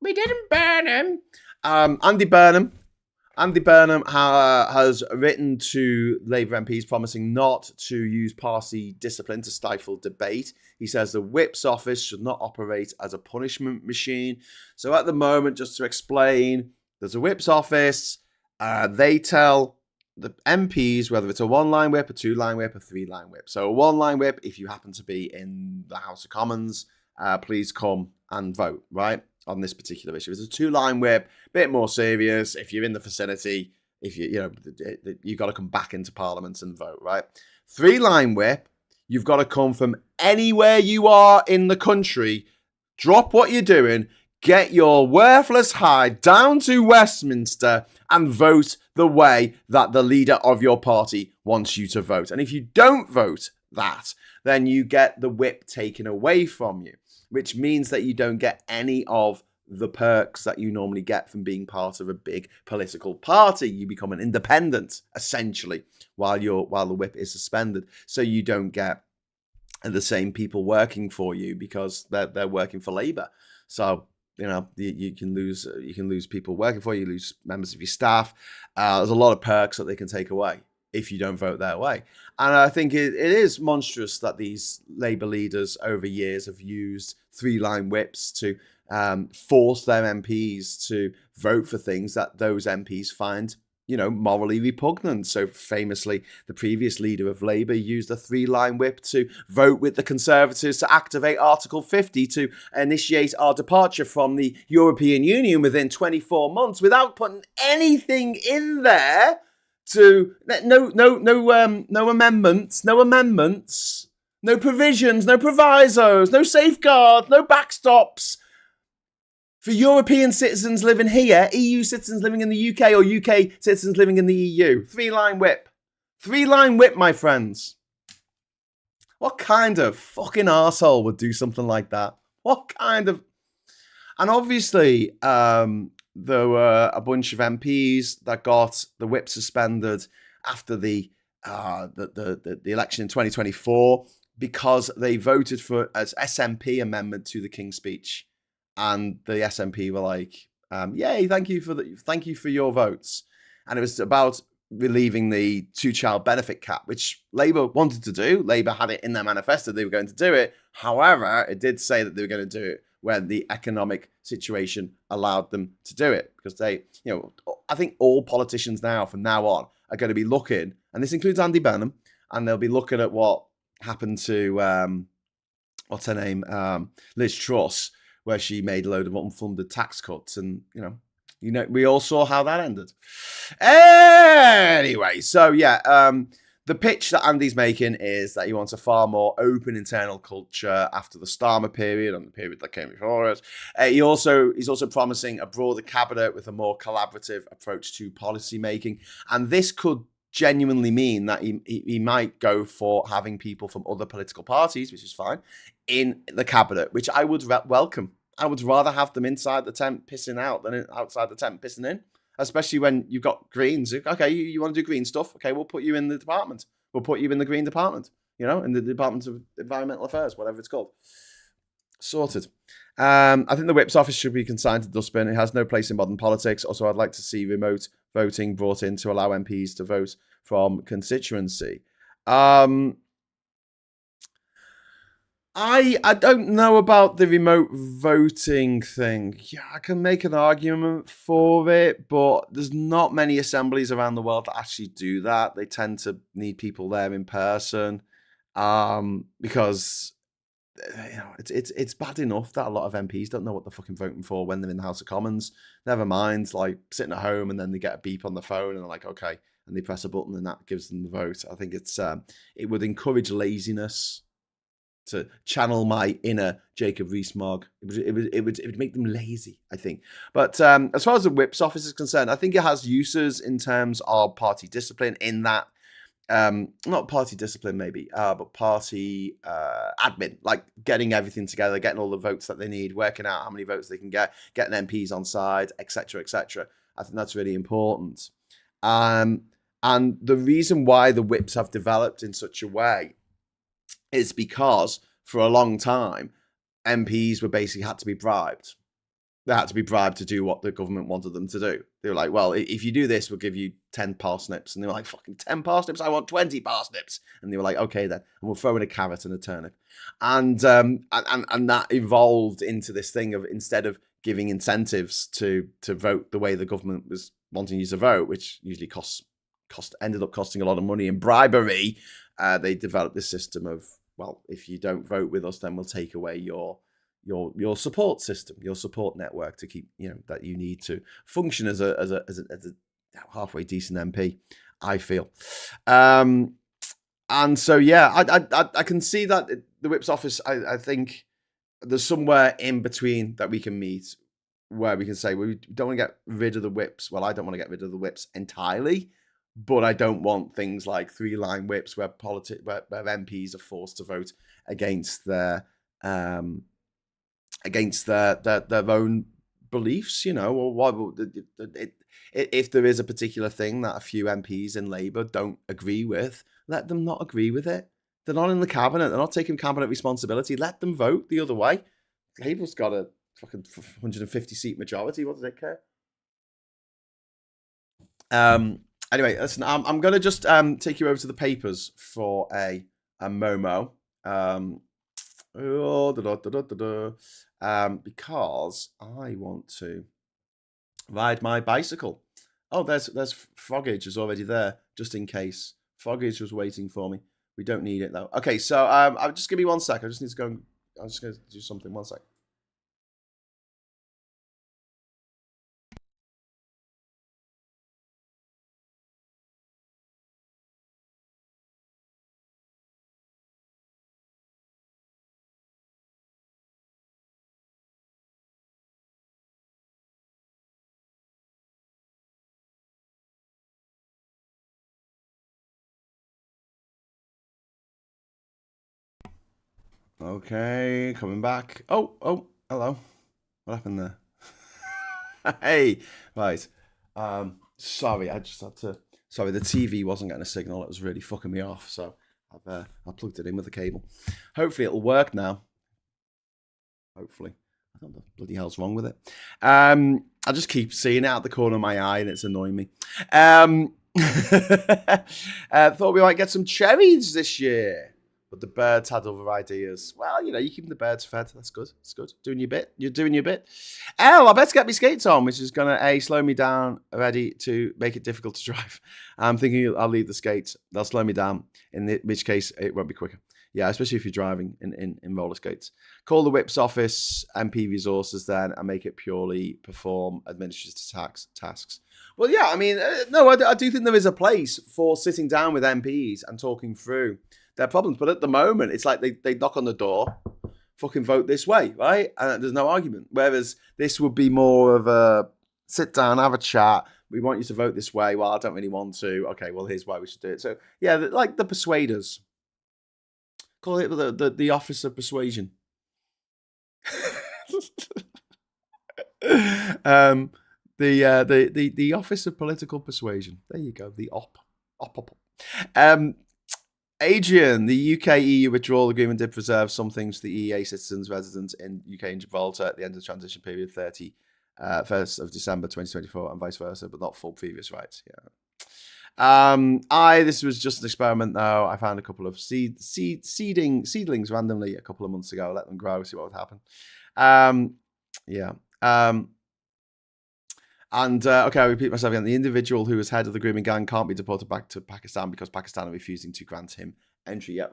We didn't burn him. Andy Burnham has written to Labour MPs promising not to use party discipline to stifle debate. He says the Whip's office should not operate as a punishment machine. So at the moment, just to explain, there's a Whip's office. They tell the MPs whether it's a one-line whip, a two-line whip, a three-line whip. So a one-line whip, if you happen to be in the House of Commons, please come and vote, right? On this particular issue. It's a two-line whip, a bit more serious. If you're in the vicinity, if you've got to come back into Parliament and vote, right? Three-line whip, you've got to come from anywhere you are in the country, drop what you're doing, get your worthless hide down to Westminster and vote the way that the leader of your party wants you to vote. And if you don't vote that, then you get the whip taken away from you, which means that you don't get any of the perks that you normally get from being part of a big political party. You become an independent, essentially, while the whip is suspended. So you don't get the same people working for you because they're working for Labour. So you can lose people working for you. You lose members of your staff. There's a lot of perks that they can take away if you don't vote their way. And I think it is monstrous that these Labour leaders over years have used three-line whips to force their MPs to vote for things that those MPs find, morally repugnant. So famously, the previous leader of Labour used a three-line whip to vote with the Conservatives to activate Article 50 to initiate our departure from the European Union within 24 months without putting anything in there to no amendments, no provisions, no provisos, no safeguards, no backstops for European citizens living here, EU citizens living in the UK, or UK citizens living in the EU. Three-line whip. Three-line whip, my friends. What kind of fucking arsehole would do something like that? What kind of... And obviously, there were a bunch of MPs that got the whip suspended after the election in 2024 because they voted for as SNP amendment to the King's Speech, and the SNP were like, "Yay, thank you for your votes," and it was about relieving the two-child benefit cap, which Labour wanted to do. Labour had it in their manifesto; they were going to do it. However, it did say that they were going to do it when the economic situation allowed them to do it, because I think all politicians now, from now on, are going to be looking, and this includes Andy Burnham, and they'll be looking at what happened to what's her name, Liz Truss, where she made a load of unfunded tax cuts, and we all saw how that ended. Anyway, so yeah, the pitch that Andy's making is that he wants a far more open internal culture after the Starmer period and the period that came before it. He's also promising a broader cabinet with a more collaborative approach to policy making, and this could genuinely mean that he might go for having people from other political parties, which is fine, in the cabinet, which I would welcome. I would rather have them inside the tent pissing out than outside the tent pissing in, especially when you've got Greens. Okay, you want to do green stuff? Okay, we'll put you in the department. We'll put you in the Green Department, in the Department of Environmental Affairs, whatever it's called. Sorted. I think the Whip's office should be consigned to dustbin. It has no place in modern politics. Also, I'd like to see remote voting brought in to allow MPs to vote from constituency. I don't know about the remote voting thing. Yeah, I can make an argument for it, but there's not many assemblies around the world that actually do that. They tend to need people there in person, because it's bad enough that a lot of MPs don't know what they're fucking voting for when they're in the House of Commons. Never mind, like sitting at home and then they get a beep on the phone and they're like, okay, and they press a button and that gives them the vote. I think it would encourage laziness to channel my inner Jacob Rees-Mogg. It would make them lazy, I think. But as far as the Whip's office is concerned, I think it has uses in terms of party discipline, in that not party discipline maybe, but party admin, like getting everything together, getting all the votes that they need, working out how many votes they can get, getting MPs on side, etc., etc. I think that's really important. And the reason why the Whips have developed in such a way is because for a long time, MPs were basically had to be bribed. They had to be bribed to do what the government wanted them to do. They were like, well, if you do this, we'll give you 10 parsnips. And they were like, fucking 10 parsnips? I want 20 parsnips. And they were like, okay then. And we'll throw in a carrot and a turnip. And that evolved into this thing of, instead of giving incentives to vote the way the government was wanting you to vote, which usually ended up costing a lot of money in bribery, they developed this system of, well, if you don't vote with us, then we'll take away your support system, your support network to keep, that you need to function as a halfway decent MP, I feel. And so, yeah, I can see that the Whip's office, I think there's somewhere in between that we can meet, where we can say, we don't want to get rid of the Whips. Well, I don't want to get rid of the Whips entirely, but I don't want things like 3-line whips where MPs are forced to vote against their own beliefs, or if there is a particular thing that a few MPs in Labour don't agree with, let them not agree with it. They're not in the cabinet. They're not taking cabinet responsibility. Let them vote the other way. Labour's got a fucking 150-seat majority. What does it care? Anyway, listen, I'm going to just take you over to the papers for a Momo. Because I want to ride my bicycle. Oh, there's Foggage is already there, just in case. Foggage was waiting for me. We don't need it, though. Okay, so I'll just give me 1 sec. I just need to go. I'm just going to do something. 1 sec. Okay, coming back. Oh, hello. What happened there? Hey, right. Sorry, I just had to. Sorry, the TV wasn't getting a signal. It was really fucking me off. So I plugged it in with the cable. Hopefully, it'll work now. Hopefully, I don't know what the bloody hell's wrong with it. I just keep seeing it out the corner of my eye, and it's annoying me. Thought we might get some cherries this year. But the birds had other ideas. Well, you're keeping the birds fed. That's good. That's good. Doing your bit. You're doing your bit. I better get my skates on, which is going to, slow me down already to make it difficult to drive. I'm thinking I'll leave the skates. They'll slow me down, in which case it won't be quicker. Yeah, especially if you're driving in roller skates. Call the Whip's office, MP resources then, and make it purely perform administrative tasks. Well, yeah, I mean, no, I do think there is a place for sitting down with MPs and talking through their problems. But at the moment, it's like they knock on the door, fucking vote this way, right? And there's no argument. Whereas this would be more of a sit down, have a chat. We want you to vote this way. Well, I don't really want to. Okay, well, here's why we should do it. So, yeah, like the persuaders. Call it the office of persuasion. The office of political persuasion. There you go. The op. Adrian, the UK-EU withdrawal agreement did preserve some things for the EEA citizens residents in UK and Gibraltar at the end of the transition period, 1st of December 2024, and vice versa, but not full previous rights. Yeah. This was just an experiment though. I found a couple of seedlings randomly a couple of months ago. Let them grow, see what would happen. Yeah. Okay, I repeat myself again. The individual who was head of the grooming gang can't be deported back to Pakistan because Pakistan are refusing to grant him entry yet.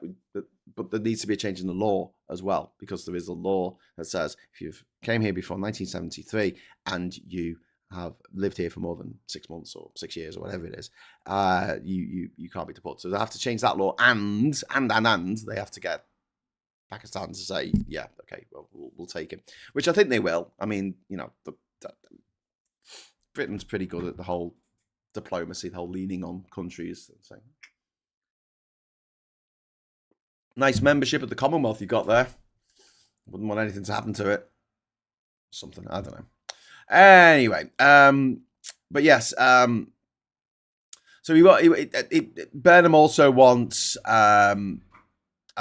But there needs to be a change in the law as well, because there is a law that says if you've came here before 1973 and you have lived here for more than 6 months or 6 years or whatever it is, you can't be deported. So they have to change that law, and they have to get Pakistan to say, yeah, okay, well, we'll take him, which I think they will. I mean, Britain's pretty good at the whole diplomacy, the whole leaning on countries. So. Nice membership at the Commonwealth you got there. Wouldn't want anything to happen to it. Something, I don't know. Anyway, but yes, so Burnham also wants a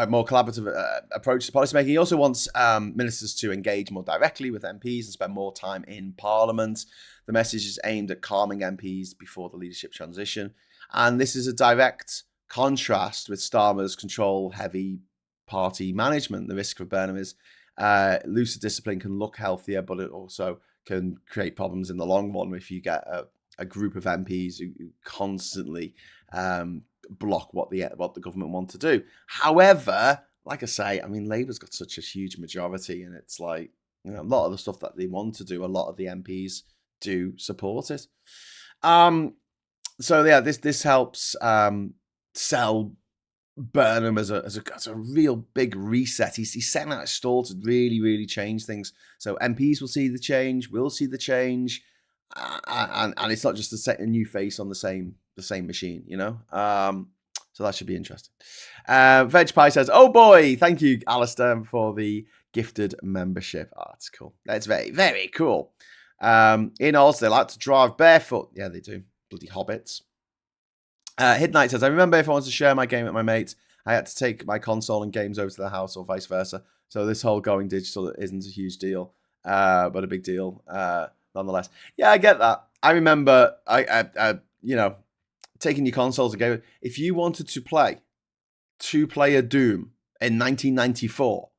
more collaborative approach to policymaking. He also wants ministers to engage more directly with MPs and spend more time in Parliament. The message is aimed at calming MPs before the leadership transition. And this is a direct contrast with Starmer's control-heavy party management. The risk for Burnham is looser discipline can look healthier, but it also can create problems in the long run if you get a group of MPs who constantly block what the government want to do. However, like I say, I mean, Labour's got such a huge majority, and it's like, a lot of the stuff that they want to do, a lot of the MPs do support it. So yeah, this helps sell Burnham as a real big reset. He's setting out a stall to really, really change things. So MPs will see the change, we'll see the change, and it's not just to set a new face on the same machine, So that should be interesting. Veg Pie says, "Oh boy, thank you, Alistair, for the gifted membership." Oh, that's cool. That's very, very cool. In Oz, they like to drive barefoot. Yeah, they do. Bloody hobbits. Hid Knight says, "I remember if I wanted to share my game with my mates, I had to take my console and games over to the house or vice versa. So this whole going digital isn't a huge deal, but a big deal nonetheless." Yeah, I get that. I remember, taking your consoles and game. If you wanted to play two-player Doom in 1994,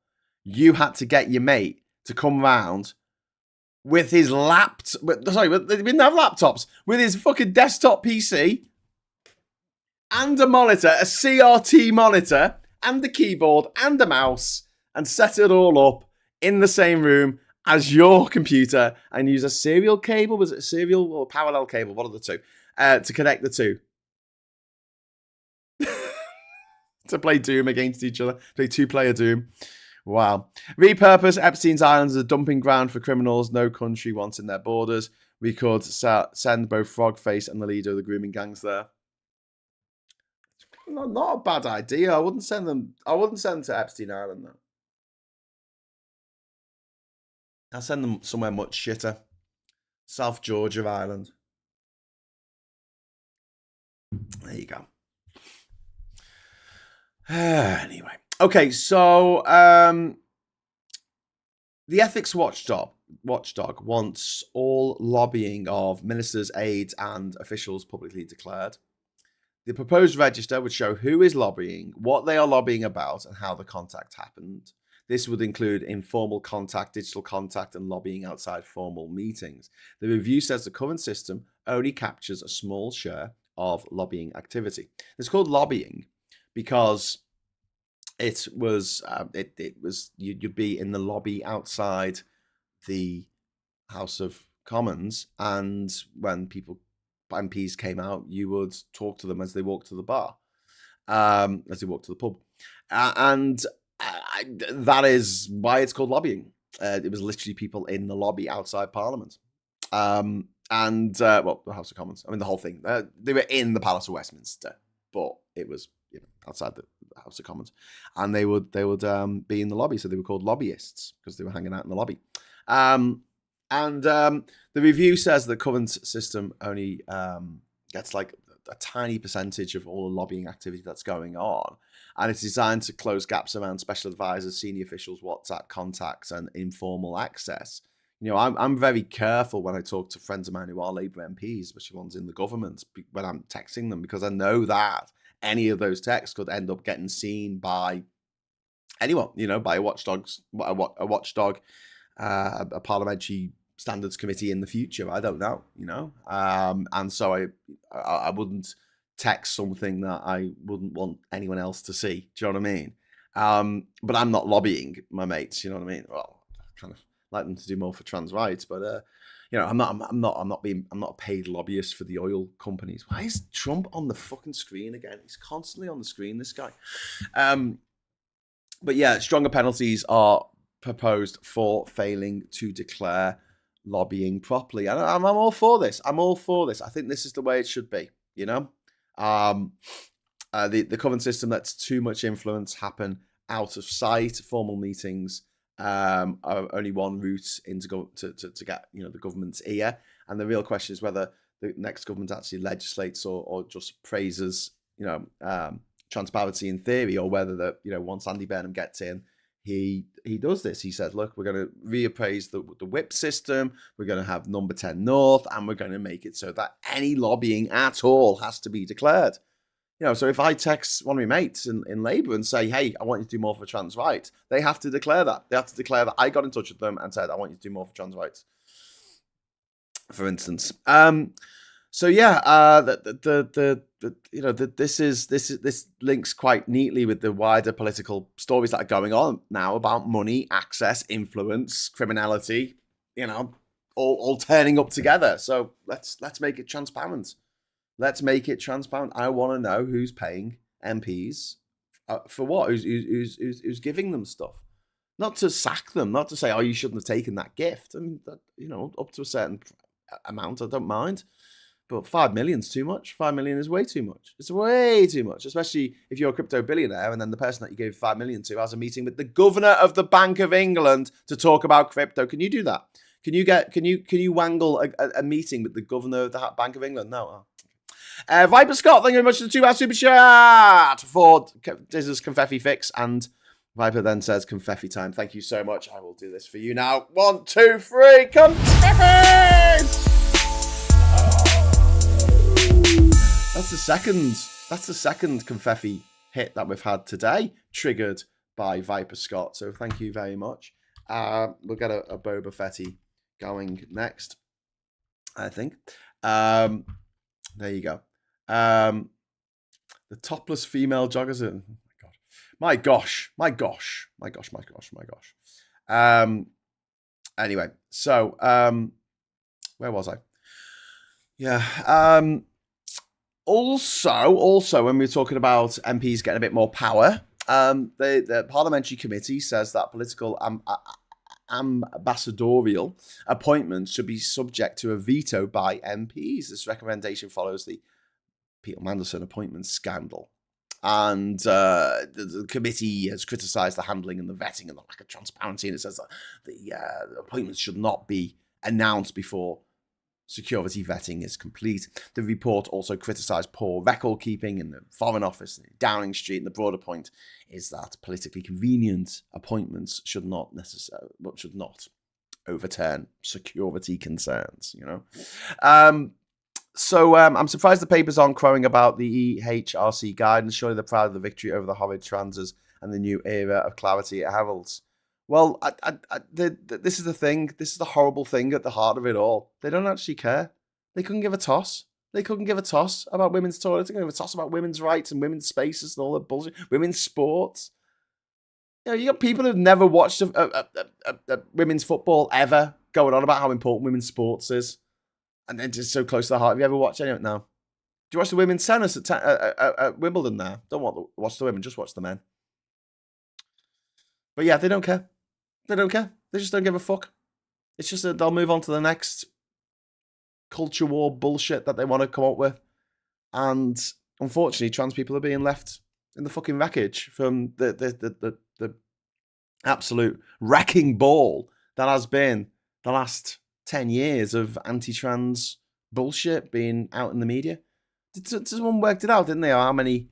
you had to get your mate to come round with his they didn't have laptops, with his fucking desktop PC and a monitor, a CRT monitor, and a keyboard and a mouse, and set it all up in the same room as your computer, and use a serial cable. Was it a serial or parallel cable? One of the two, to connect the two. To play Doom against each other, play two-player Doom. Wow. Repurpose Epstein's Island as a dumping ground for criminals no country wants in their borders. We could send both Frogface and the leader of the grooming gangs there. Not a bad idea. I wouldn't send them to Epstein Island, though. I'll send them somewhere much shitter. South Georgia Island. There you go. Anyway. Okay, so the ethics watchdog wants all lobbying of ministers, aides, and officials publicly declared. The proposed register would show who is lobbying, what they are lobbying about, and how the contact happened. This would include informal contact, digital contact, and lobbying outside formal meetings. The review says the current system only captures a small share of lobbying activity. It's called lobbying because it was you'd be in the lobby outside the House of Commons, and when MPs came out, you would talk to them as they walked to the bar, as they walked to the pub, and that is why it's called lobbying. It was literally people in the lobby outside Parliament, the House of Commons. I mean, the whole thing. They were in the Palace of Westminster, but it was outside the House of Commons, and they would be in the lobby, so they were called lobbyists because they were hanging out in the lobby. The review says the current system only gets like a tiny percentage of all the lobbying activity that's going on, and it's designed to close gaps around special advisors, senior officials, WhatsApp contacts, and informal access. I'm very careful when I talk to friends of mine who are Labour MPs, especially ones in the government, when I'm texting them, because I know that any of those texts could end up getting seen by anyone, by a watchdog, a parliamentary standards committee in the future. I don't know, and so I wouldn't text something that I wouldn't want anyone else to see. Do you know what I mean? But I'm not lobbying my mates. You know what I mean? Well, I kind of like them to do more for trans rights, but I'm not a paid lobbyist for the oil companies. Why is Trump on the fucking screen again? He's constantly on the screen, this guy. But yeah, stronger penalties are proposed for failing to declare lobbying properly, and I'm all for this. I think this is the way it should be. The current system lets too much influence happen out of sight. Formal meetings are only one route into to get the government's ear, and the real question is whether the next government actually legislates or just praises transparency in theory, or whether once Andy Burnham gets in, he does this. He said, look, we're going to reappraise the whip system, we're going to have number 10 North, and we're going to make it so that any lobbying at all has to be declared. So if I text one of my mates in Labour and say, hey, I want you to do more for trans rights, they have to declare that. They have to declare that I got in touch with them and said, I want you to do more for trans rights, for instance. So yeah, this links quite neatly with the wider political stories that are going on now about money, access, influence, criminality. All turning up together. So let's make it transparent. Let's make it transparent. I want to know who's paying MPs for what, who's giving them stuff. Not to sack them, not to say, oh, you shouldn't have taken that gift. I mean, up to a certain amount, I don't mind. But 5 million's too much. 5 million is way too much. It's way too much, especially if you're a crypto billionaire and then the person that you gave 5 million to has a meeting with the governor of the Bank of England to talk about crypto. Can you do that? Can you wangle a meeting with the governor of the Bank of England? No. Viper Scott, thank you very much for the $2 super chat for Diz's confetti fix. And Viper then says, confetti time. Thank you so much. I will do this for you now. 1, 2, 3, confetti! That's the second confetti hit that we've had today, triggered by Viper Scott. So thank you very much. We'll get a Boba Fetty going next, I think. There you go. The topless female joggers. Oh my gosh. Anyway, so where was I? Yeah. Also, when we're talking about MPs getting a bit more power, the parliamentary committee says that political ambassadorial appointments should be subject to a veto by MPs. This recommendation follows the Peter Mandelson appointment scandal. And the committee has criticised the handling and the vetting and the lack of transparency, and it says that the appointments should not be announced before security vetting is complete. The report also criticised poor record keeping in the Foreign Office in Downing Street, and the broader point is that politically convenient appointments should not overturn security concerns. So I'm surprised the papers aren't crowing about the EHRC guidance. Surely they're proud of the victory over the horrid transers and the new era of clarity it heralds. Well, this is the thing. This is the horrible thing at the heart of it all. They don't actually care. They couldn't give a toss. They couldn't give a toss about women's toilets. They couldn't give a toss about women's rights and women's spaces and all that bullshit. Women's sports. You got people who've never watched a women's football ever going on about how important women's sports is. And then just so close to the heart. Have you ever watched any of it now? Do you watch the women's tennis at Wimbledon now? Don't watch the women, just watch the men. But yeah, they don't care. They don't care. They just don't give a fuck. It's just that they'll move on to the next culture war bullshit that they want to come up with. And unfortunately, trans people are being left in the fucking wreckage from the absolute wrecking ball that has been the last 10 years of anti-trans bullshit being out in the media. Someone worked it out, didn't they? How many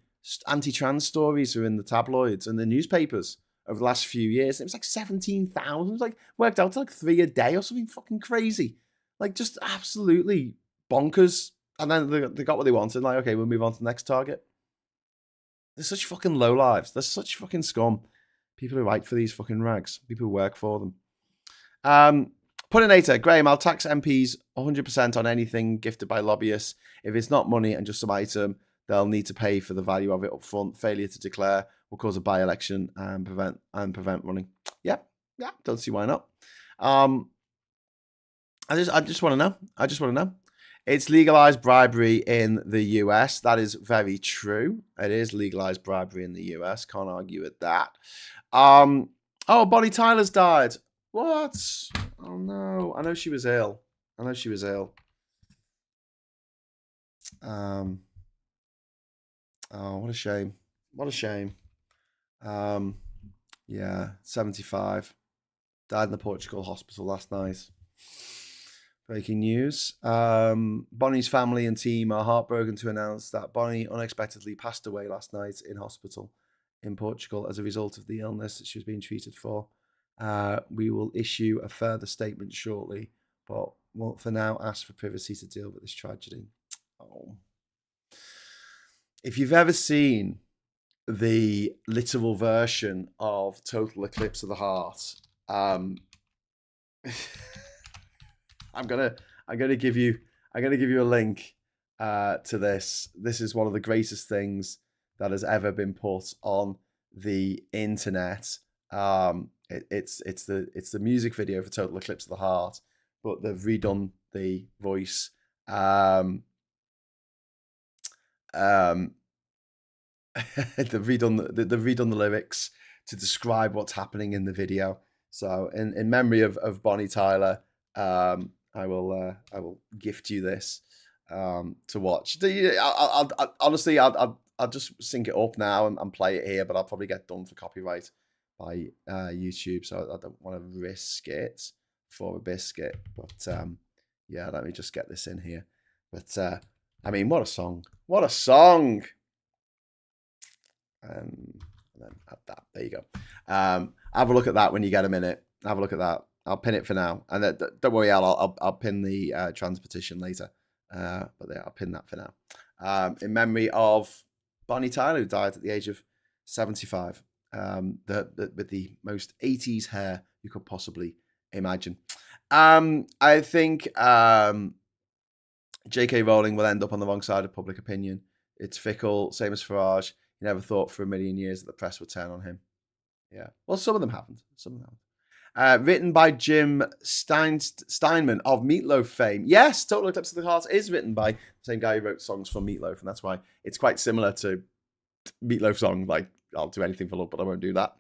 anti-trans stories are in the tabloids and the newspapers over the last few years? It was like 17,000. It was like worked out to like 3 a day or something fucking crazy. Like just absolutely bonkers. And then they got what they wanted. Like, okay, we'll move on to the next target. They're such fucking low lives. They're such fucking scum. People who write for these fucking rags. People who work for them. Puddinator, Graham, I'll tax MPs 100% on anything gifted by lobbyists. If it's not money and just some item, they'll need to pay for the value of it up front. Failure to declare will cause a by-election and prevent running. Yeah, don't see why not. I just want to know. It's legalized bribery in the US. That is very true. It is legalized bribery in the US. Can't argue with that. Bonnie Tyler's died. What? Oh no! I know she was ill. What a shame. Yeah, 75. Died in the Portugal hospital last night. Breaking news. Bonnie's family and team are heartbroken to announce that Bonnie unexpectedly passed away last night in hospital in Portugal as a result of the illness that she was being treated for. We will issue a further statement shortly, but we'll for now ask for privacy to deal with this tragedy. Oh. If you've ever seen the literal version of Total Eclipse of the Heart, I'm gonna give you a link to this. This is one of the greatest things that has ever been put on the internet. It's the music video for Total Eclipse of the Heart, but they've redone the voice. They've redone the lyrics to describe what's happening in the video. So in memory of Bonnie Tyler, I will gift you this to watch. I'll just sync it up now and play it here, but I'll probably get done for copyright by YouTube, so I don't want to risk it for a biscuit. But yeah, let me just get this in here. But I mean, what a song! What a song! And then add that. There you go. Have a look at that when you get a minute. Have a look at that. I'll pin it for now, and don't worry, I'll pin the trans petition later. But yeah, I'll pin that for now. In memory of Bonnie Tyler, who died at the age of 75. With the most 80s hair you could possibly imagine. I think J.K. Rowling will end up on the wrong side of public opinion. It's fickle, same as Farage. He never thought for a million years that the press would turn on him. Yeah, well, some of them haven't. Written by Jim Steinman of Meatloaf fame. Yes, Total Eclipse of the Heart is written by the same guy who wrote songs for Meatloaf, and that's why it's quite similar to Meatloaf song. Like, I'll do anything for love, but I won't do that.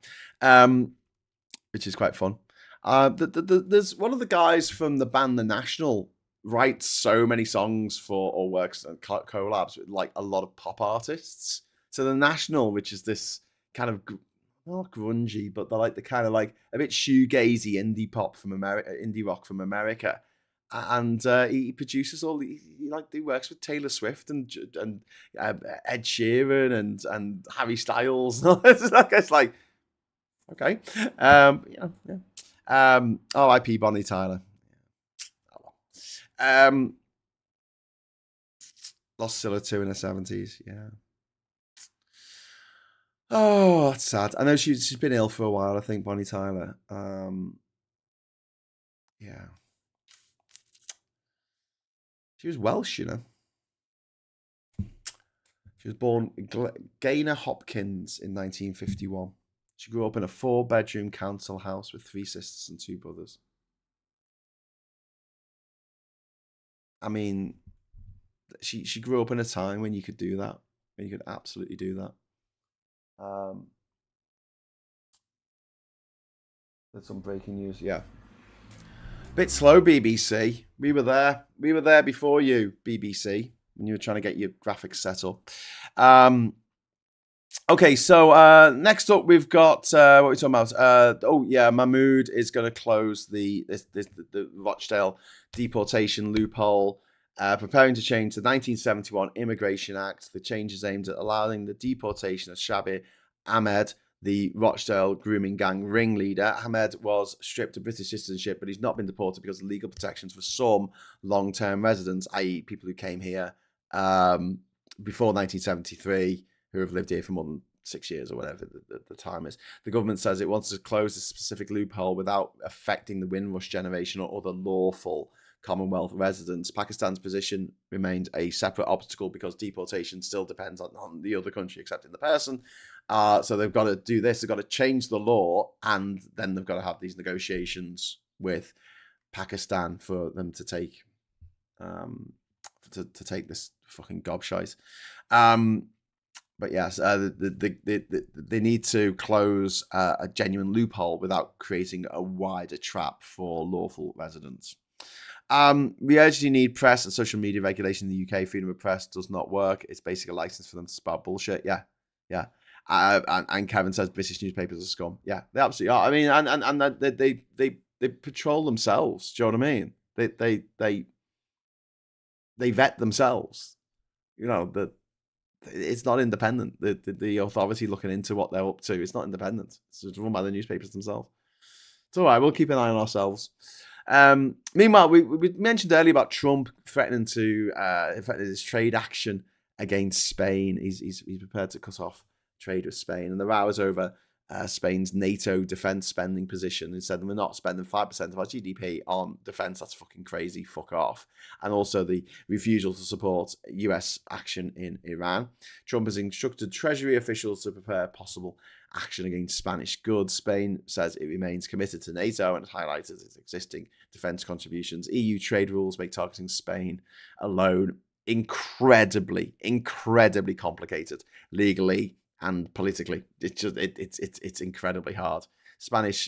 Which is quite fun. There's one of the guys from the band The National writes so many songs for or works and collabs with like a lot of pop artists. to the National, which is this kind of not grungy, but they're like the kind of like a bit shoegazy indie pop from America, indie rock from America. And he produces all he works with Taylor Swift and Ed Sheeran and Harry Styles. It's like okay, R.I.P. Bonnie Tyler. Lost Scylla 2 in the 70s. Yeah. Oh, that's sad. I know she's been ill for a while. I think Bonnie Tyler. Yeah. She was Welsh, you know. She was born Gaynor Hopkins in 1951. She grew up in a 4-bedroom council house with 3 sisters and 2 brothers. I mean, she grew up in a time when you could do that. When you could absolutely do that. There's some breaking news. Yeah. Bit slow, BBC. We were there. We were there before you, BBC, when you were trying to get your graphics set up. Okay, so next up we've got what are we talking about? Mahmood is going to close the Rochdale deportation loophole, preparing to change the 1971 Immigration Act. The change is aimed at allowing the deportation of Shabir Ahmed, the Rochdale grooming gang ringleader. Ahmed was stripped of British citizenship, but he's not been deported because of legal protections for some long-term residents, i.e. people who came here before 1973, who have lived here for more than 6 years or whatever the time is. The government says it wants to close this specific loophole without affecting the Windrush generation or other lawful Commonwealth residents. Pakistan's position remains a separate obstacle because deportation still depends on the other country accepting the person. So they've got to do this. They've got to change the law, and then they've got to have these negotiations with Pakistan for them to take to take this fucking gobshite. But yes, they need to close a genuine loophole without creating a wider trap for lawful residents. We urgently need press and social media regulation in the UK. Freedom of press does not work. It's basically a license for them to spout bullshit. Yeah. And Kevin says British newspapers are scum. Yeah, they absolutely are. I mean, and they patrol themselves. Do you know what I mean? They vet themselves. You know, it's not independent. The authority looking into what they're up to, it's not independent. It's run by the newspapers themselves. It's all right. We'll keep an eye on ourselves. Meanwhile, we mentioned earlier about Trump threatening his trade action against Spain. He's prepared to cut off trade with Spain, and the row is over Spain's NATO defense spending position. He said we're not spending 5% of our GDP on defense. That's fucking crazy. Fuck off. And also the refusal to support US action in Iran. Trump has instructed Treasury officials to prepare possible action against Spanish goods. Spain says it remains committed to NATO and highlighted its existing defense contributions. EU trade rules make targeting Spain alone incredibly complicated legally and politically. It's incredibly hard. Spanish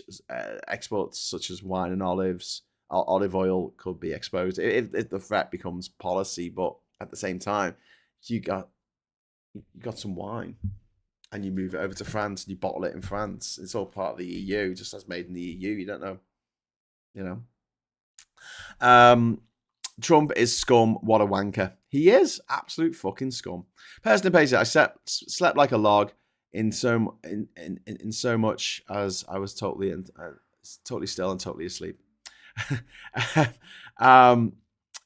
exports such as wine and olive oil could be exposed if the threat becomes policy. But at the same time, you got some wine, and you move it over to France and you bottle it in France. It's all part of the EU, just as made in the EU. You don't know, you know. Trump is scum. What a wanker. He is absolute fucking scum. Person who pays it. I slept like a log in so much as I was totally still and totally asleep.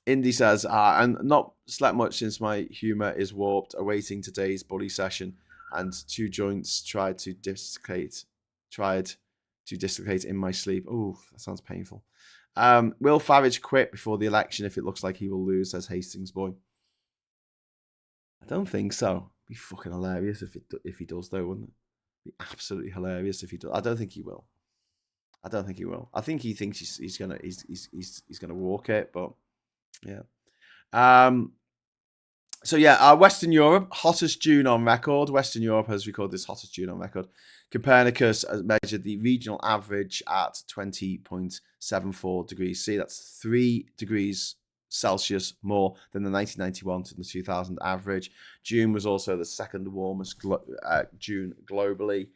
Indy says, and not slept much since my humour is warped, awaiting today's bully session, and 2 joints tried to dislocate in my sleep. Oh, that sounds painful. Will Farage quit before the election if it looks like he will lose, says Hastings Boy. I don't think so. It'd be fucking hilarious if he does, though, wouldn't it? It'd be absolutely hilarious if he does. I don't think he will. I think he thinks he's gonna walk it, but yeah. Western Europe, hottest June on record. Western Europe has recorded this hottest June on record. Copernicus has measured the regional average at 20.74 degrees C. That's 3 degrees Celsius more than the 1991 to the 2000 average. June was also the second warmest June globally.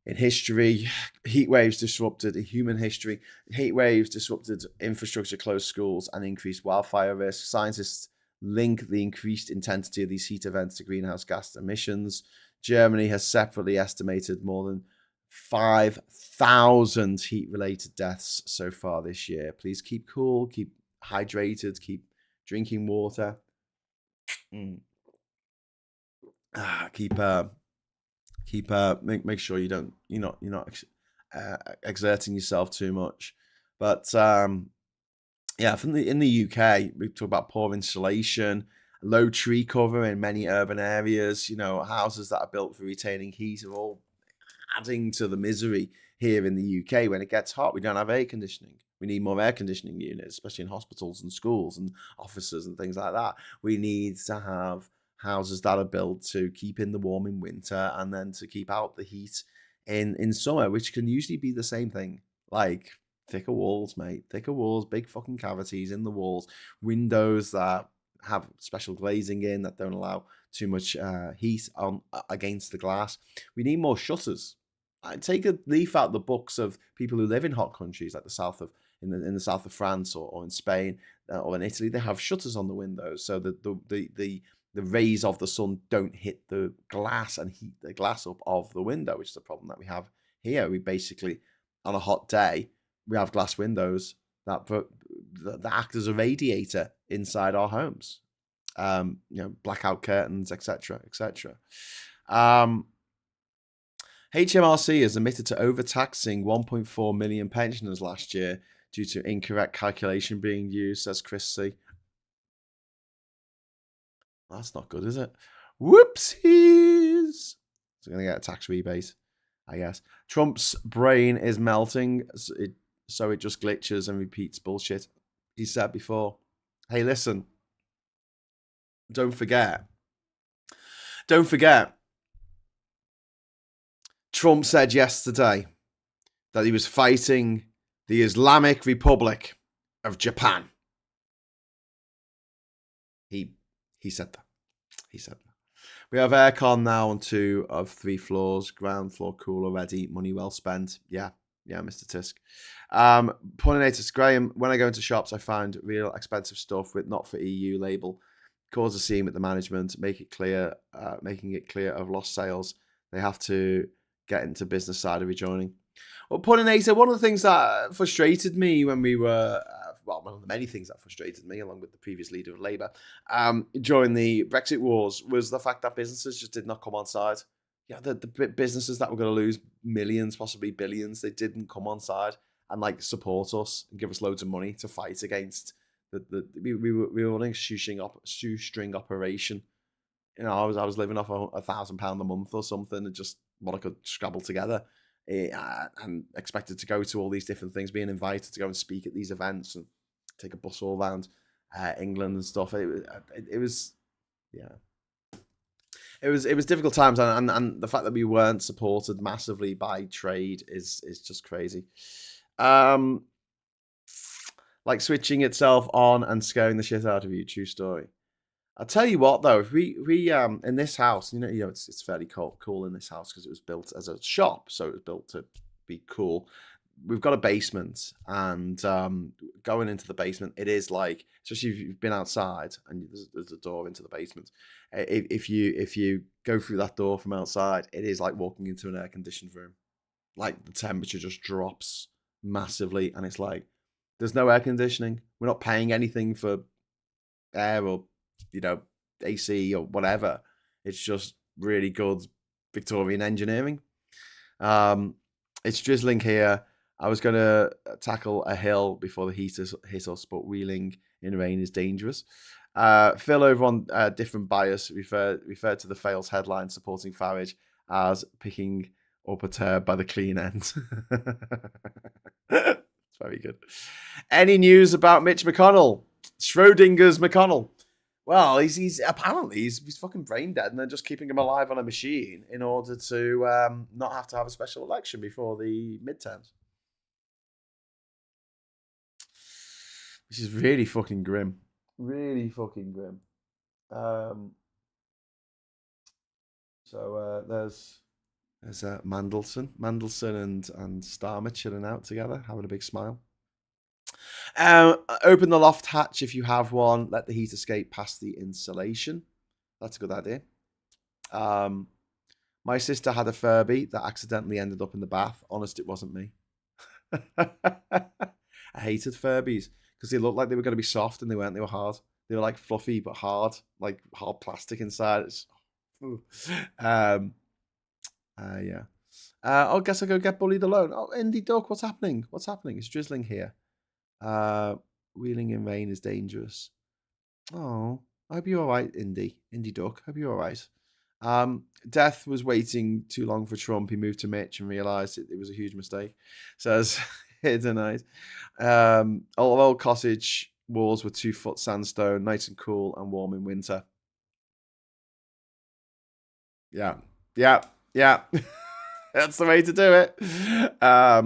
In history, heat waves disrupted human history. Heat waves disrupted infrastructure, closed schools, and increased wildfire risk. Scientists link the increased intensity of these heat events to greenhouse gas emissions. Germany has separately estimated more than 5,000 heat-related deaths so far this year. Please keep cool, keep hydrated, keep drinking water. Make sure you're not exerting yourself too much. But in the UK, we talk about poor insulation, low tree cover in many urban areas. Houses that are built for retaining heat are all adding to the misery here in the UK. When it gets hot, we don't have air conditioning. We need more air conditioning units, especially in hospitals and schools and offices and things like that. We need to have houses that are built to keep in the warm in winter and then to keep out the heat in summer, which can usually be the same thing. Like thicker walls, mate. Thicker walls, big fucking cavities in the walls, windows that have special glazing in that don't allow too much heat on against the glass. We need more shutters. I take a leaf out of the books of people who live in hot countries like the south of in the south of France or in Spain or in Italy. They have shutters on the windows so that the rays of the sun don't hit the glass and heat the glass up of the window, which is a problem that we have here. We basically, on a hot day, we have glass windows that act as a radiator inside our homes. Blackout curtains, etc., etc. HMRC has admitted to overtaxing 1.4 million pensioners last year due to incorrect calculation being used, says Chris C. That's not good, is it? Whoopsies! So we're going to get a tax rebate, I guess. Trump's brain is melting, so it just glitches and repeats bullshit he said before. Hey, listen. Don't forget. Trump said yesterday that he was fighting the Islamic Republic of Japan. He said that. We have aircon now on 2 of 3 floors. Ground floor cool already. Money well spent. Yeah, Mr. Tisk. Pollinator Graham, when I go into shops, I find real expensive stuff with not for EU label. Cause a scene with the management, making it clear of lost sales. They have to get into business side of rejoining. Well, Pollinator, one of the things that frustrated me when we were, one of the many things that frustrated me, along with the previous leader of Labour, during the Brexit wars, was the fact that businesses just did not come on side. Yeah, the businesses that were going to lose millions, possibly billions, they didn't come on side and support us and give us loads of money to fight against. We were running a shoestring operation. I was living off £1,000 a month or something, and just what I could scrabble together, and expected to go to all these different things, being invited to go and speak at these events and take a bus all around England and stuff. It was difficult times, and the fact that we weren't supported massively by trade is just crazy. Like switching itself on and scaring the shit out of you. True story. I'll tell you what though, if we in this house, it's fairly cool in this house because it was built as a shop, so it was built to be cool. We've got a basement, and going into the basement, it is like, especially if you've been outside and there's a door into the basement. If you go through that door from outside, it is like walking into an air conditioned room. Like the temperature just drops massively, and it's like there's no air conditioning. We're not paying anything for air or AC or whatever. It's just really good Victorian engineering. It's drizzling here. I was going to tackle a hill before the heat hit us, but wheeling in rain is dangerous. Phil over on Different Bias referred to the Fails headline supporting Farage as picking up a turd by the clean end. It's very good. Any news about Mitch McConnell? Schrodinger's McConnell. Well, he's apparently fucking brain dead, and they're just keeping him alive on a machine in order to not have to have a special election before the midterms. which is really fucking grim. Really fucking grim. There's Mandelson and Starmer chilling out together, having a big smile. Open the loft hatch if you have one. Let the heat escape past the insulation. That's a good idea. My sister had a Furby that accidentally ended up in the bath. Honest, it wasn't me. I hated Furbies because they looked like they were going to be soft and they weren't. They were hard. They were like fluffy but hard, like hard plastic inside. Yeah. I guess I'll go get bullied alone. Oh, Indie Duck, what's happening? What's happening? It's drizzling here. Wheeling in rain is dangerous. Oh, I hope you're all right, Indie Duck. Hope you're all right. Death was waiting too long for Trump. He moved to Mitch and realised it was a huge mistake. Says tonight. Old cottage walls were 2 foot sandstone, nice and cool and warm in winter. Yeah. That's the way to do it. I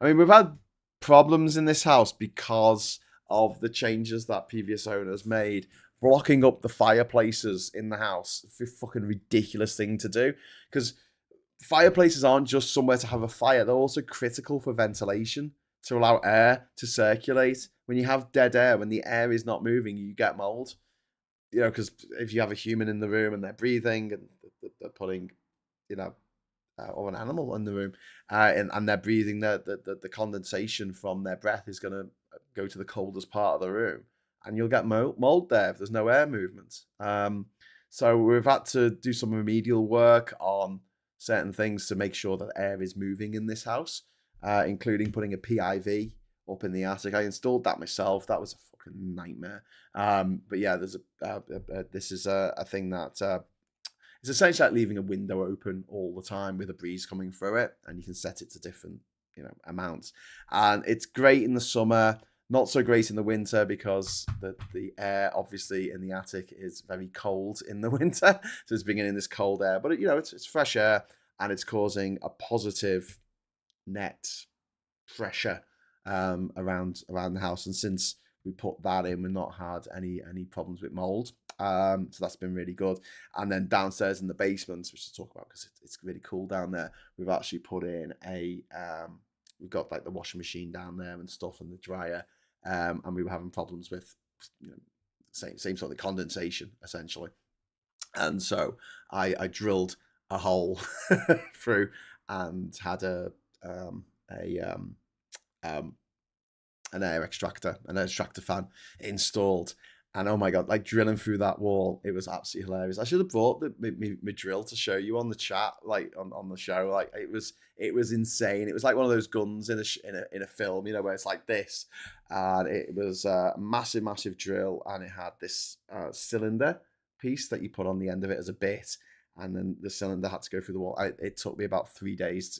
mean, we've had problems in this house because of the changes that previous owners made, blocking up the fireplaces in the house. It's a fucking ridiculous thing to do, because fireplaces aren't just somewhere to have a fire. They're also critical for ventilation, to allow air to circulate. When you have dead air, when the air is not moving, you get mold. You know, because if you have a human in the room and they're breathing and they're putting, or an animal in the room, and they're breathing, the condensation from their breath is going to go to the coldest part of the room, and you'll get mold there if there's no air movement. So we've had to do some remedial work on certain things to make sure that air is moving in this house, including putting a PIV up in the attic. I installed that myself. That was a fucking nightmare. But yeah, this is a thing that it's essentially like leaving a window open all the time with a breeze coming through it, and you can set it to different, amounts. And it's great in the summer, not so great in the winter, because the air, obviously, in the attic is very cold in the winter, so it's bringing in this cold air. But it's fresh air, and it's causing a positive net pressure around the house. And since we put that in, we've not had any problems with mold. So that's been really good. And then downstairs in the basement, which we'll talk about because it's really cool down there, we've actually put in we've got like the washing machine down there and stuff, and the dryer, and we were having problems with same sort of condensation essentially. And so I drilled a hole through and had an air extractor fan installed. And oh my god, like drilling through that wall, it was absolutely hilarious. I should have brought my drill to show you on the chat, like on the show. Like it was insane. It was like one of those guns in a film, where it's like this, and it was a massive drill, and it had this cylinder piece that you put on the end of it as a bit, and then the cylinder had to go through the wall. It took me about 3 days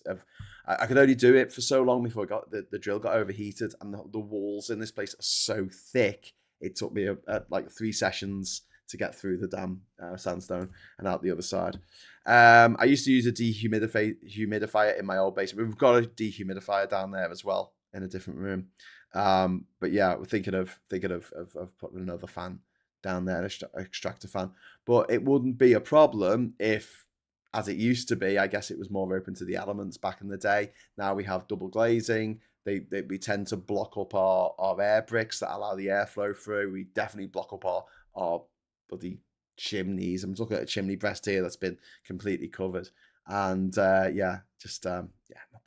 I could only do it for so long before the drill got overheated, and the walls in this place are so thick. It took me like 3 sessions to get through the damn sandstone and out the other side. I used to use a dehumidifier in my old basement. We've got a dehumidifier down there as well in a different room. But yeah, we're thinking of putting another fan down there, an extractor fan. But it wouldn't be a problem if, as it used to be, I guess it was more open to the elements back in the day. Now we have double glazing. We tend to block up our air bricks that allow the airflow through. We definitely block up our bloody chimneys. I'm looking at a chimney breast here that's been completely covered. And not the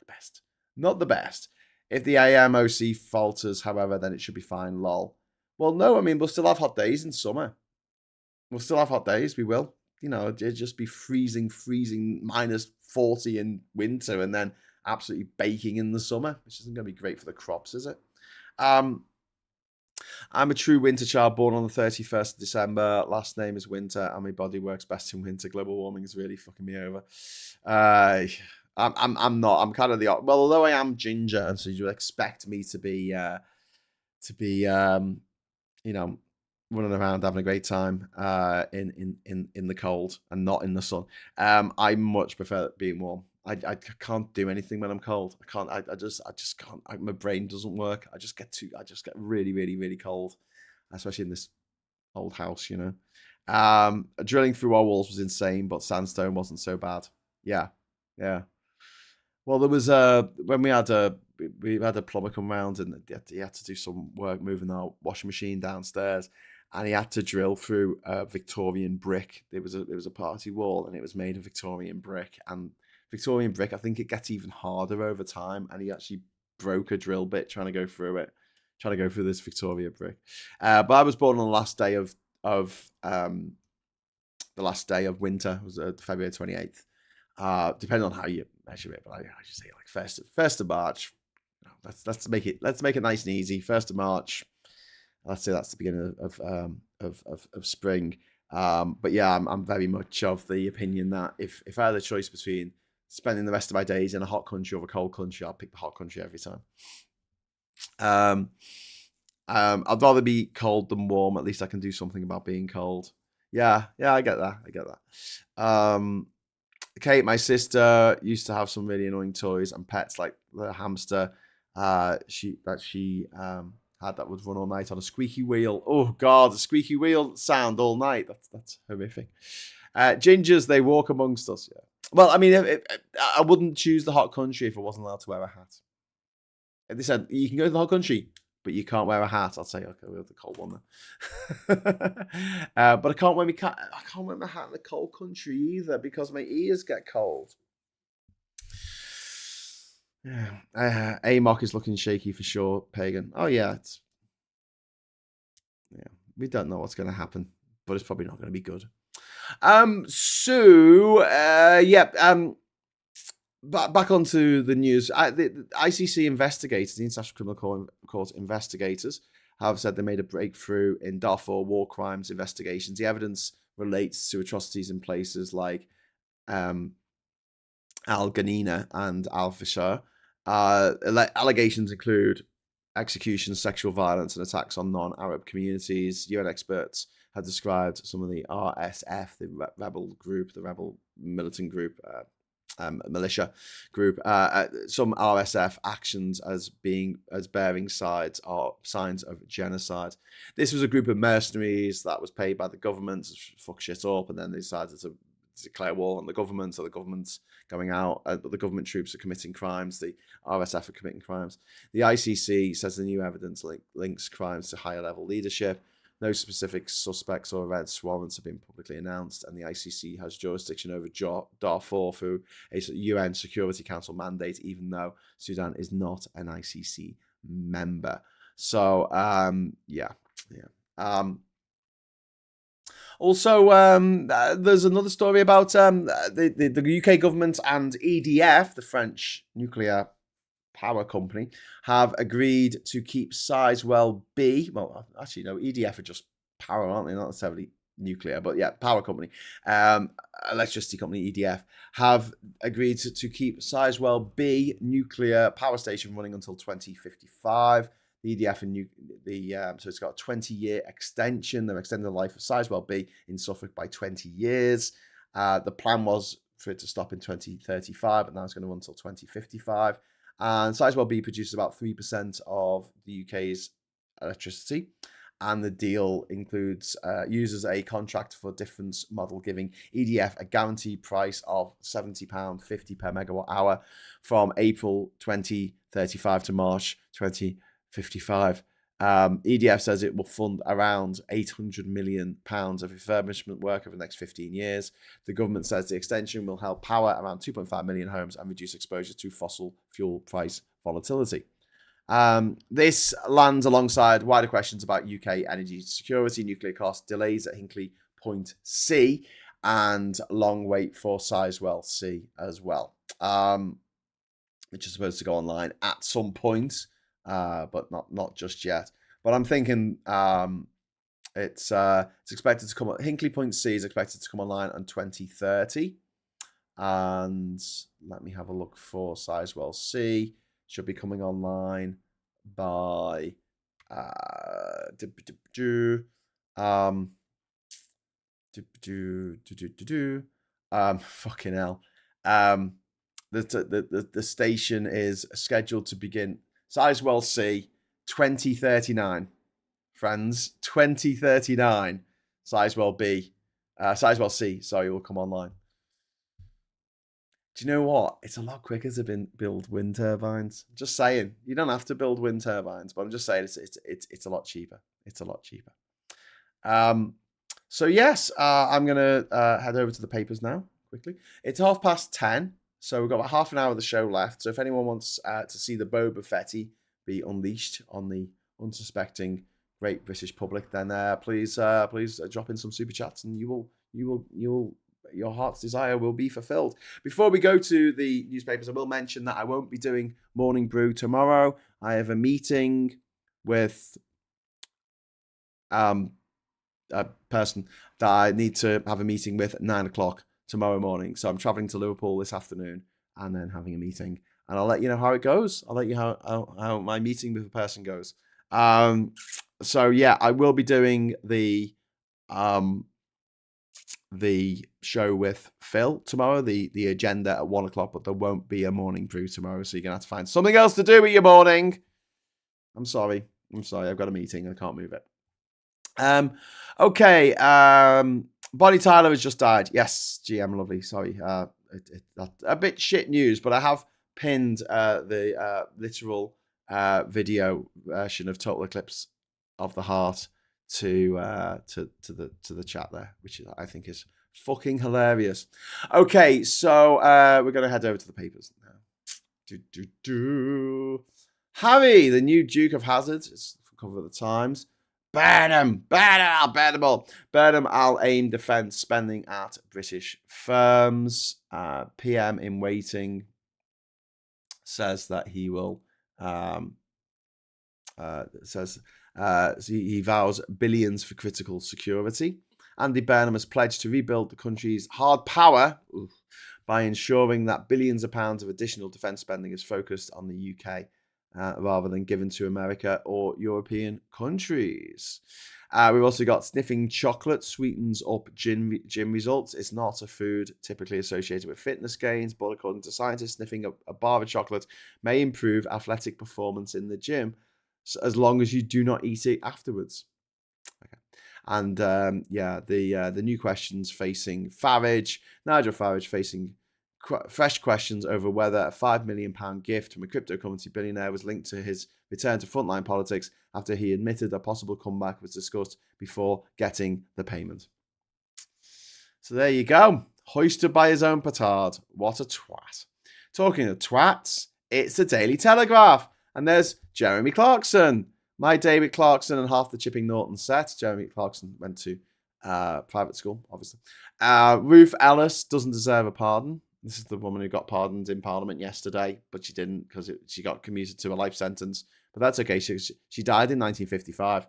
best. Not the best. If the AMOC falters, however, then it should be fine, lol. Well, no, I mean, we'll still have hot days in summer. We'll still have hot days, we will. It'd just be freezing, -40 in winter, and then absolutely baking in the summer, which isn't going to be great for the crops, is it? I'm a true winter child, born on the 31st of December. Last name is Winter, and my body works best in winter. Global warming is really fucking me over. I'm not. I'm kind of the well, although I am ginger, and so you would expect me to be running around having a great time in the cold and not in the sun. I much prefer being warm. I can't do anything when I'm cold. I can't. I just can't. My brain doesn't work. I just get really, really, really cold, especially in this old house. Drilling through our walls was insane, but sandstone wasn't so bad. Yeah, yeah. Well, there was when we had a plumber come round and he had to do some work moving our washing machine downstairs, and he had to drill through Victorian brick. It was a party wall, and it was made of Victorian brick. And Victorian brick, I think it gets even harder over time. And he actually broke a drill bit trying to go through it, trying to go through this Victoria brick. But I was born on the last day of winter. It was February 28th. Depending on how you measure it, but I should say like first of March. Let's make it nice and easy. 1st of March. Let's say that's the beginning of spring. But yeah, I'm very much of the opinion that if I had a choice between spending the rest of my days in a hot country or a cold country, I'll pick the hot country every time. I'd rather be cold than warm. At least I can do something about being cold. Yeah, I get that. Kate, my sister, used to have some really annoying toys and pets, like the hamster. She had that would run all night on a squeaky wheel. Oh God, the squeaky wheel sound all night. That's horrific. Gingers, they walk amongst us. Yeah. Well, I mean, I wouldn't choose the hot country if I wasn't allowed to wear a hat. If they said you can go to the hot country, but you can't wear a hat, I'll say okay, we'll have the cold one then. But I can't wear my hat in the cold country either because my ears get cold. Yeah, AMOC is looking shaky for sure. Pagan. Oh yeah, we don't know what's going to happen, but it's probably not going to be good. Back onto the news. The ICC investigators, the International Criminal Court investigators, have said they made a breakthrough in Darfur war crimes investigations. The evidence relates to atrocities in places like Al Ghanina and Al Fashar. Allegations include executions, sexual violence, and attacks on non-Arab communities. UN experts have described some of the RSF, the rebel militant group, militia group, some RSF actions as bearing signs of genocide. This was a group of mercenaries that was paid by the government to fuck shit up, and then they decided to declare war on the government, so the government's going out, but the government troops are committing crimes, the RSF are committing crimes. The ICC says the new evidence links crimes to higher level leadership. No specific suspects or arrest warrants have been publicly announced, and the ICC has jurisdiction over Darfur through a UN Security Council mandate, even though Sudan is not an ICC member. So, yeah. Also, there's another story about the UK government and EDF, the French nuclear power company, have agreed to keep Sizewell B. Well, actually, no, EDF are just power, aren't they? Not necessarily nuclear, but yeah, power company. Electricity company, EDF, have agreed to keep Sizewell B nuclear power station running until 2055. The EDF and so it's got a 20-year extension. They're extending the life of Sizewell B in Suffolk by 20 years. The plan was for it to stop in 2035, but now it's going to run until 2055. And Sizewell B produces about 3% of the UK's electricity. And the deal includes uses a contract for difference model, giving EDF a guaranteed price of £70.50 per megawatt hour from April 2035 to March 2055. EDF says it will fund around £800 million of refurbishment work over the next 15 years. The government says the extension will help power around 2.5 million homes and reduce exposure to fossil fuel price volatility. This lands alongside wider questions about UK energy security, nuclear costs, delays at Hinkley Point C, and long wait for Sizewell C as well, which is supposed to go online at some point, but not just yet. But I'm thinking it's expected to come. Hinkley Point C is expected to come online in 2030, and let me have a look for Sizewell C. Should be coming online by fucking hell. The station is scheduled to begin Sizewell C 2039. Friends, 2039. Sizewell B. Sizewell C, sorry, will come online. Do you know what? It's a lot quicker to build wind turbines. Just saying. You don't have to build wind turbines, but I'm just saying it's a lot cheaper. It's a lot cheaper. So yes, I'm gonna head over to the papers now quickly. It's 10:30, so we've got about half an hour of the show left. So if anyone wants to see the Boba Fetty be unleashed on the unsuspecting great British public, then please drop in some super chats, and your heart's desire will be fulfilled. Before we go to the newspapers, I will mention that I won't be doing Morning Brew tomorrow. I have a meeting with a person that I need to have a meeting with at 9 o'clock tomorrow morning. So I'm traveling to Liverpool this afternoon and then having a meeting. And I'll let you know how it goes. I'll let you know how my meeting with the person goes. So yeah, I will be doing the show with Phil tomorrow, the agenda at 1 o'clock, but there won't be a Morning Brew tomorrow. So you're going to have to find something else to do with your morning. I'm sorry. I've got a meeting and I can't move it. Okay. Bonnie Tyler has just died. Yes, GM, lovely. Sorry. A bit shit news, but I have pinned the literal video version of Total Eclipse of the Heart to the chat there, which I think is fucking hilarious. Okay, so we're gonna head over to the papers now. Harry, the new Duke of Hazard, is the cover of the Times. Burnham, I'll aim defence spending at British firms. PM in waiting says that he will. He vows billions for critical security. Andy Burnham has pledged to rebuild the country's hard power by ensuring that billions of pounds of additional defence spending is focused on the UK. Rather than given to America or European countries. We've also got sniffing chocolate sweetens up gym results. It's not a food typically associated with fitness gains, but according to scientists, sniffing a bar of chocolate may improve athletic performance in the gym, as long as you do not eat it afterwards. Okay. And the new questions facing Farage, Nigel Farage facing fresh questions over whether a £5 million gift from a cryptocurrency billionaire was linked to his return to frontline politics after he admitted a possible comeback was discussed before getting the payment. So there you go. Hoisted by his own petard. What a twat. Talking of twats, it's the Daily Telegraph. And there's Jeremy Clarkson. My David Clarkson and half the Chipping Norton set. Jeremy Clarkson went to private school, obviously. Ruth Ellis doesn't deserve a pardon. This is the woman who got pardoned in Parliament yesterday, but she didn't because she got commuted to a life sentence. But that's okay. She died in 1955.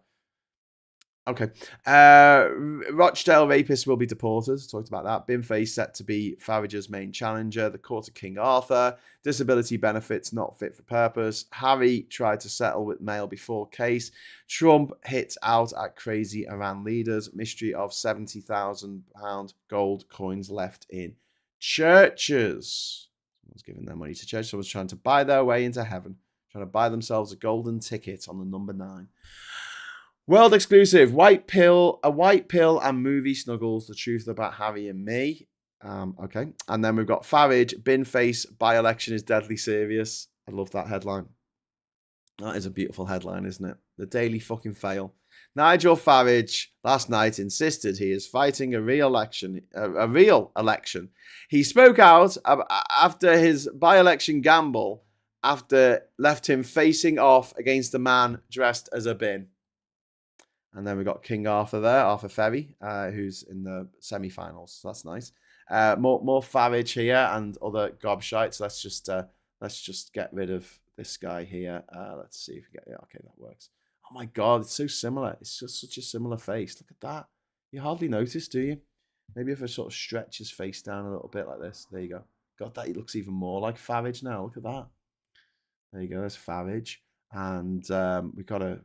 Okay. Rochdale rapists will be deported. Talked about that. Binfay set to be Farage's main challenger. The Court of King Arthur. Disability benefits not fit for purpose. Harry tried to settle with Mail before case. Trump hit out at crazy Iran leaders. Mystery of £70,000 gold coins left in churches. Someone's giving their money to church. Someone's trying to buy their way into heaven. Trying to buy themselves a golden ticket on the number 9. World exclusive, a white pill and movie snuggles, the truth about Harry and me. Okay. And then we've got Farage, bin face, by-election is deadly serious. I love that headline. That is a beautiful headline, isn't it? The Daily fucking fail. Nigel Farage last night insisted he is fighting a real election. He spoke out after his by-election gamble after left him facing off against a man dressed as a bin. And then we've got King Arthur there, Arthur Ferry, who's in the semi-finals. So that's nice. More Farage here and other gobshites. Let's just get rid of this guy here. Let's see if we get. Yeah, okay, that works. Oh my God, it's so similar. It's just such a similar face. Look at that. You hardly notice, do you? Maybe if I sort of stretch his face down a little bit like this. There you go. God, that he looks even more like Farage now. Look at that. There you go. There's Farage, and we've got a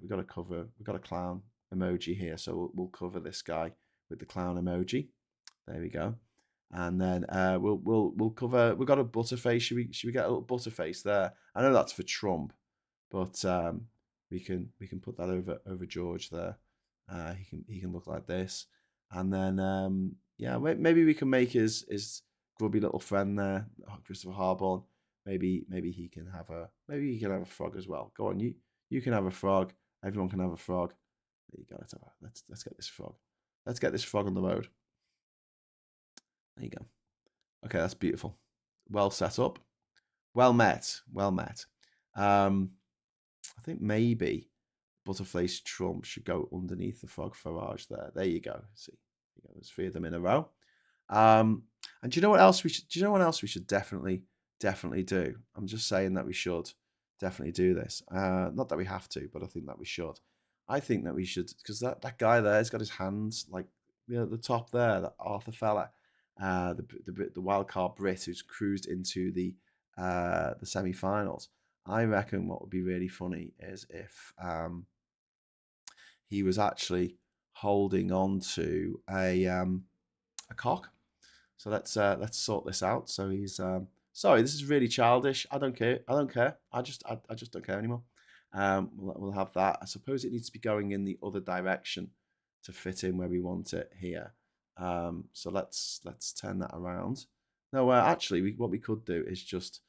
clown emoji here, so we'll cover this guy with the clown emoji. There we go. And then we'll cover. We've got a butterface. Should we get a little butterface there? I know that's for Trump, but we can put that over George there. He can look like this, and then yeah, maybe we can make his grubby little friend there, Christopher Harborn. Maybe he can have a frog as well. Go on, you can have a frog. Everyone can have a frog. There you go. Let's get this frog. Let's get this frog on the road. There you go. Okay, that's beautiful. Well set up. Well met. Well met. I think maybe Butterface Trump should go underneath the frog Farage there. There you go. See, there's 3 of them in a row. And do you know what else we should? Do you know what else we should definitely do? I'm just saying that we should definitely do this. Not that we have to, but I think that we should. I think that we should, because that guy there has got his hands like at the top there, that Arthur fella, the wild card Brit who's cruised into the semi-finals. I reckon what would be really funny is if he was actually holding on to a cock. So let's sort this out. So he's sorry, this is really childish. I don't care. I just don't care anymore. We'll have that. I suppose it needs to be going in the other direction to fit in where we want it here. So let's turn that around. No, actually, what we could do is just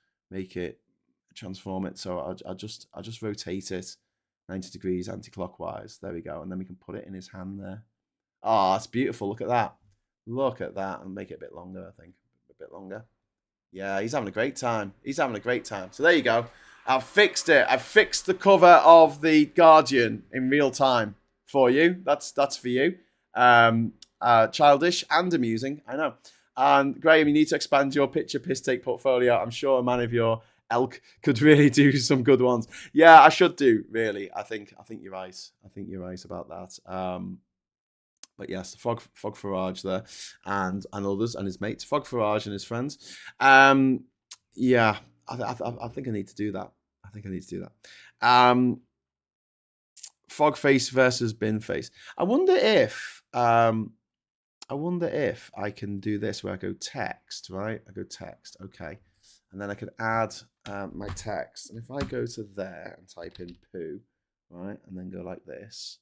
transform it. So I'll just rotate it 90 degrees anti-clockwise. There we go, and then we can put it in his hand there. Oh, it's beautiful. Look at that. Look at that, and make it a bit longer. I think a bit longer. Yeah, he's having a great time. So there you go. I've fixed it. I've fixed the cover of the Guardian in real time for you. That's for you. Childish and amusing, I know. And Graham, you need to expand your picture piss take portfolio. I'm sure a man of your ilk could really do some good ones. Yeah, I should do, really. I think you're right. I think you're right about that. But yes, Fog Farage there, and others, and his mates, Fog Farage and his friends. Yeah, I think I need to do that. Fog face versus bin face. I wonder if I can do this where I go text, right? I go text, okay, and then I could add my text, and if I go to there and type in poo, right, and then go like this.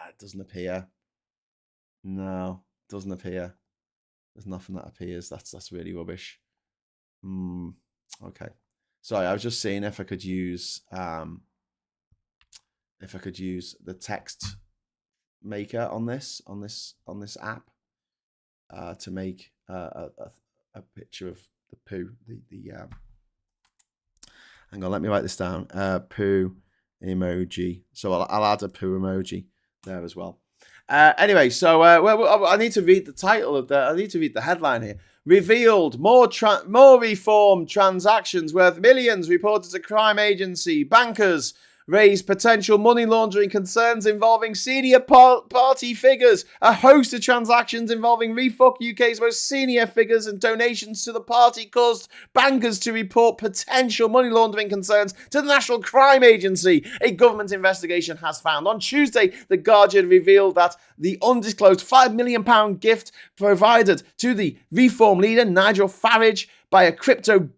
It doesn't appear. No, it doesn't appear. There's nothing that appears. That's really rubbish. Okay. Sorry, I was just seeing if I could use the text maker on this app to make a picture of the poo. Hang on, let me write this down. Poo emoji. So I'll add a poo emoji there as well. Anyway, so I need to read the title of I need to read the headline here. Revealed more reform transactions worth millions reported to crime agency. Bankers raise potential money laundering concerns involving senior party figures. A host of transactions involving Refuck UK's most senior figures and donations to the party caused bankers to report potential money laundering concerns to the National Crime Agency. A government investigation has found. On Tuesday, The Guardian revealed that the undisclosed £5 million gift provided to the Reform leader Nigel Farage by a cryptocurrency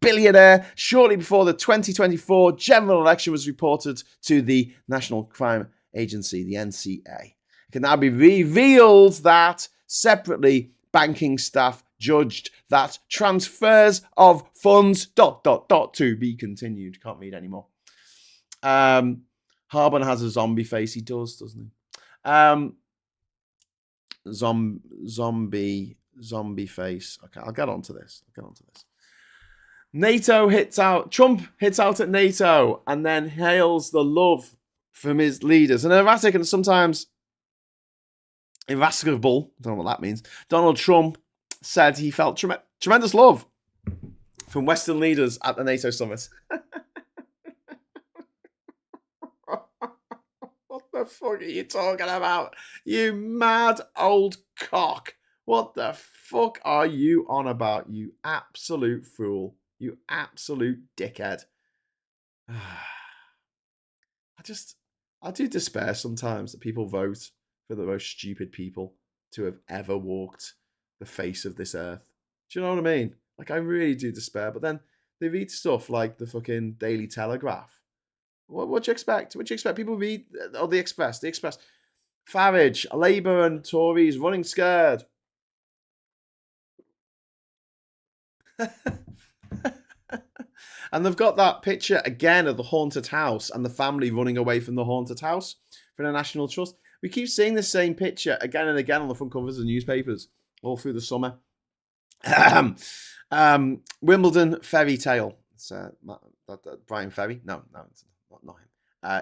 billionaire shortly before the 2024 general election was reported to the National Crime Agency, the NCA. It can now be revealed that separately banking staff judged that transfers of funds ... to be continued. Can't read anymore. Harborn has a zombie face. He does, doesn't he? Zombie face. Okay, I'll get onto this. Trump hits out at NATO and then hails the love from his leaders. An erratic and sometimes irascible, I don't know what that means, Donald Trump said he felt tremendous love from Western leaders at the NATO summit. What the fuck are you talking about? You mad old cock. What the fuck are you on about, you absolute fool? You absolute dickhead. I do despair sometimes that people vote for the most stupid people to have ever walked the face of this earth. Do you know what I mean? Like, I really do despair. But then they read stuff like the fucking Daily Telegraph. What do you expect? What do you expect? People read, the Express. The Express. Farage, Labour and Tories running scared. And they've got that picture again of the haunted house and the family running away from the haunted house for the National Trust. We keep seeing the same picture again and again on the front covers of newspapers all through the summer. Wimbledon fairy tale. It's Brian Ferry. No, it's not him.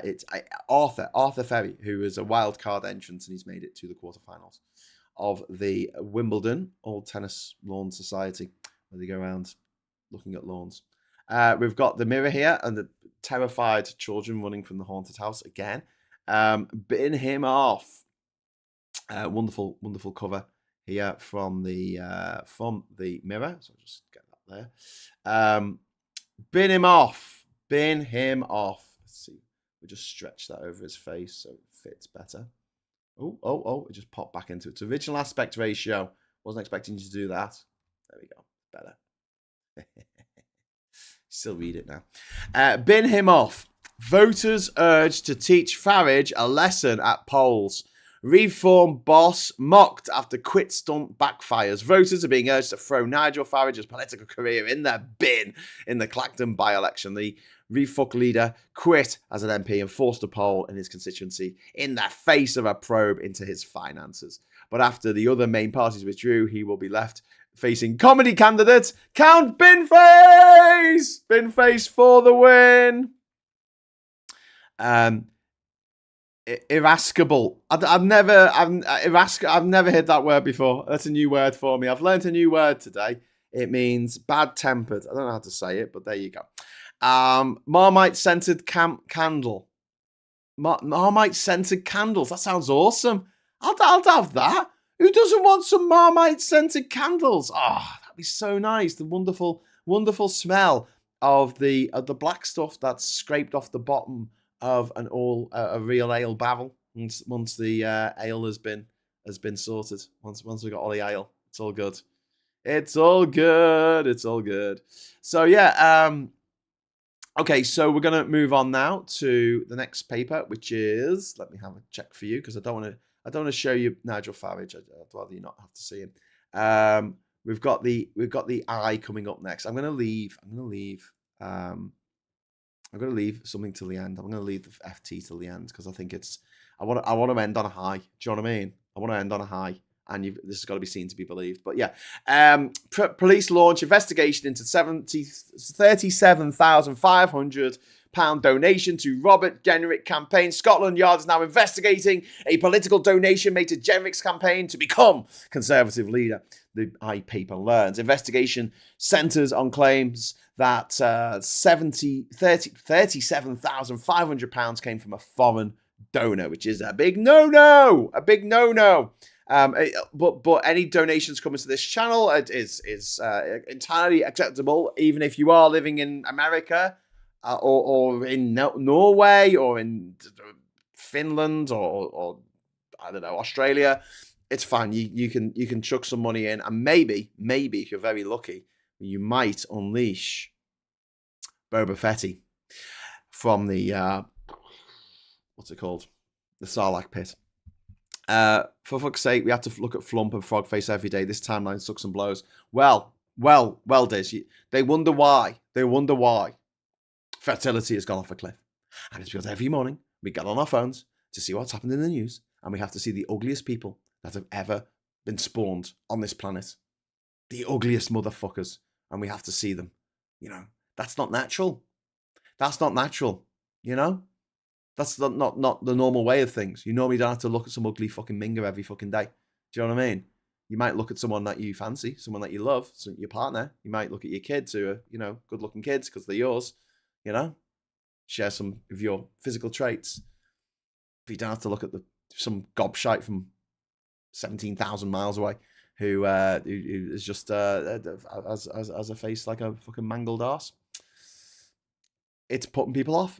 It's Arthur Ferry, who is a wild card entrant, and he's made it to the quarterfinals of the Wimbledon Old Tennis Lawn Society, where they go around looking at lawns. We've got the mirror here and the terrified children running from the haunted house again. Bin him off. Wonderful, wonderful cover here from the mirror. So I'll just get that there. Bin him off. Bin him off. Let's see. We'll just stretch that over his face so it fits better. Oh, it just popped back into its original aspect ratio. Wasn't expecting you to do that. There we go. Better. Still read it now. Bin him off. Voters urged to teach Farage a lesson at polls. Reform boss mocked after quit stunt backfires. Voters are being urged to throw Nigel Farage's political career in their bin in the Clacton by-election. The refuck leader quit as an MP and forced a poll in his constituency in the face of a probe into his finances. But after the other main parties withdrew, he will be left facing comedy candidates. Count Binface! Binface for the win. Irascible. I've never heard that word before. That's a new word for me. I've learned a new word today. It means bad-tempered. I don't know how to say it, but there you go. Marmite-scented candle. Marmite-scented candles. That sounds awesome. I'll have that. Who doesn't want some Marmite-scented candles? Oh, that'd be so nice. The wonderful, wonderful smell of the black stuff that's scraped off the bottom of a real ale barrel. Once the ale has been sorted. Once we got all the ale, it's all good. It's all good. It's all good. So yeah. Okay, so we're gonna move on now to the next paper, which is, let me have a check for you because I don't want to show you Nigel Farage. I'd rather you not have to see him. We've got the I coming up next. I'm gonna leave something till the end. I'm gonna leave the FT till the end because I think I want to end on a high. Do you know what I mean? I want to end on a high. And this has got to be seen to be believed. But yeah, police launch investigation into £37,500 donation to Robert Jenrick campaign. Scotland Yard is now investigating a political donation made to Jenrick's campaign to become Conservative leader. The I paper learns. Investigation centres on claims that £37,500 came from a foreign donor, which is a big no-no. A big no-no. But any donations coming to this channel is entirely acceptable, even if you are living in America or in Norway or in Finland or I don't know, Australia. It's fine. You can chuck some money in, and maybe if you're very lucky, you might unleash Boba Fett from the what's it called, the Sarlacc pit. For fuck's sake, we have to look at Flump and Frogface every day. This timeline sucks and blows. Well, Diz. They wonder why. Fertility has gone off a cliff. And it's because every morning we get on our phones to see what's happened in the news, and we have to see the ugliest people that have ever been spawned on this planet. The ugliest motherfuckers. And we have to see them. You know, that's not natural. That's not natural. You know? That's not the normal way of things. You normally don't have to look at some ugly fucking minger every fucking day. Do you know what I mean? You might look at someone that you fancy, someone that you love, your partner. You might look at your kids who are, good-looking kids because they're yours, Share some of your physical traits. But you don't have to look at some gobshite from 17,000 miles away who is just has a face like a fucking mangled arse. It's putting people off.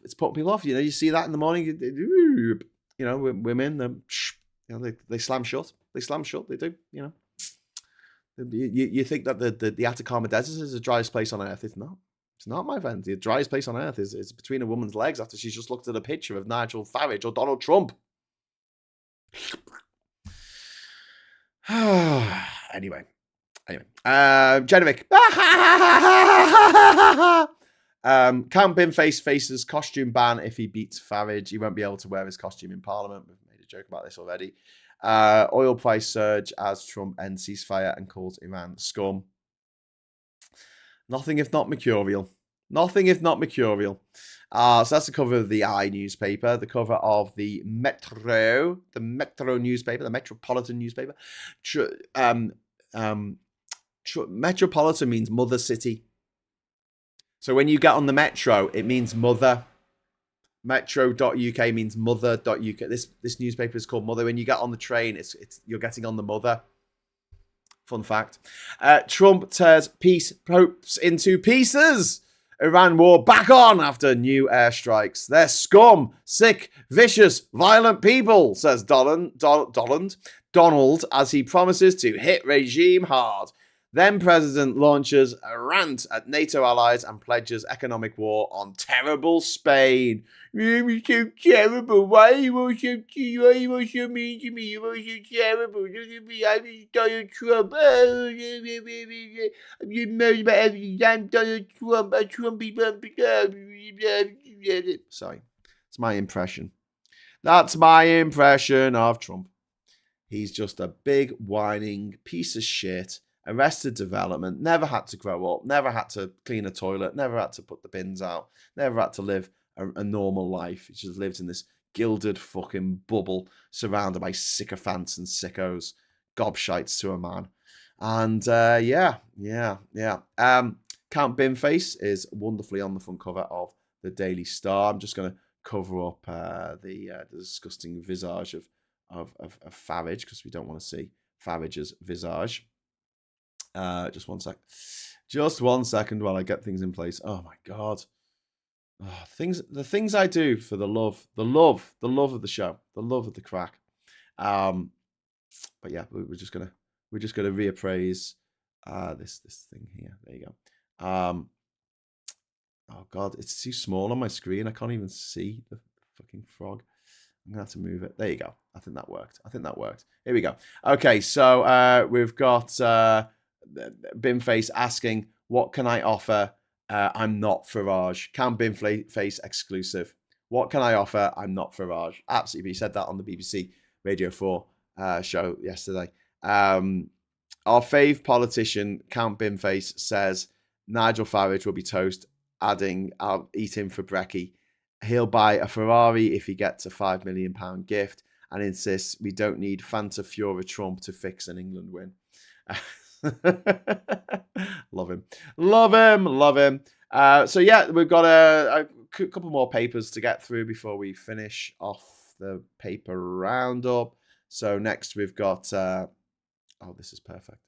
You see that in the morning. Women, You know, they slam shut. They slam shut. They do. You know, you think that the Atacama Desert is the driest place on earth? It's not. It's not, my friend. The driest place on earth is between a woman's legs after she's just looked at a picture of Nigel Farage or Donald Trump. Anyway, Jenrick. Count Binface faces costume ban if he beats Farage. He won't be able to wear his costume in Parliament. We've made a joke about this already. Oil price surge as Trump ends ceasefire and calls Iran scum. Nothing if not mercurial. Nothing if not mercurial. So that's the cover of the I newspaper, the cover of the Metro newspaper, the Metropolitan newspaper. Metropolitan means mother city. So when you get on the Metro, it means mother. Metro.uk means mother.uk. This newspaper is called Mother. When you get on the train, it's you're getting on the Mother. Fun fact. Trump tears peace hopes into pieces. Iran war back on after new airstrikes. They're scum, sick, vicious, violent people, says Donald as he promises to hit regime hard. Then President launches a rant at NATO allies and pledges economic war on terrible Spain. You were so terrible. Why you were so mean to me? You were so terrible. Look at me. I'm Donald Trump. I'm Donald Trump. A Trumpy. Sorry. It's my impression. That's my impression of Trump. He's just a big whining piece of shit. Arrested development, never had to grow up, never had to clean a toilet, never had to put the bins out, never had to live a normal life. He just lived in this gilded fucking bubble surrounded by sycophants and sickos, gobshites to a man. And Count Binface is wonderfully on the front cover of the Daily Star. I'm just going to cover up the disgusting visage of Farage because we don't want to see Farage's visage. Just one second while I get things in place. Oh my god. The things I do for the love of the show, the love of the crack. But yeah, we're just gonna reappraise this thing here. There you go. Oh god, it's too small on my screen. I can't even see the fucking frog. I'm gonna have to move it. There you go. I think that worked. Here we go. Okay, so we've got Binface asking, what can I offer? I'm not Farage. Count Binface exclusive. What can I offer? I'm not Farage. Absolutely. He said that on the BBC Radio 4 show yesterday. Our fave politician, Count Binface, says Nigel Farage will be toast, adding, I'll eat him for brekkie. He'll buy a Ferrari if he gets a £5 million gift and insists we don't need Fanta Fiora Trump to fix an England win. Love him. So yeah, we've got a couple more papers to get through before we finish off the paper roundup. So next we've got this is perfect.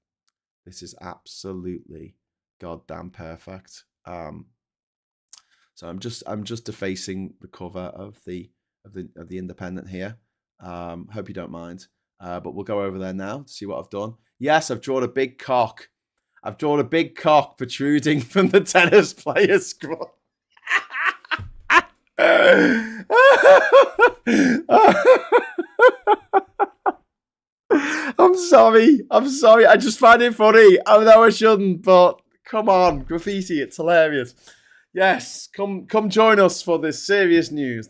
This is absolutely goddamn perfect. So I'm just defacing the cover of the Independent here. Hope you don't mind. But we'll go over there now to see what I've done. Yes, I've drawn a big cock. I've drawn a big cock protruding from the tennis player's squad. I'm sorry. I just find it funny. I know I shouldn't, but come on, graffiti. It's hilarious. Yes, come join us for the serious news.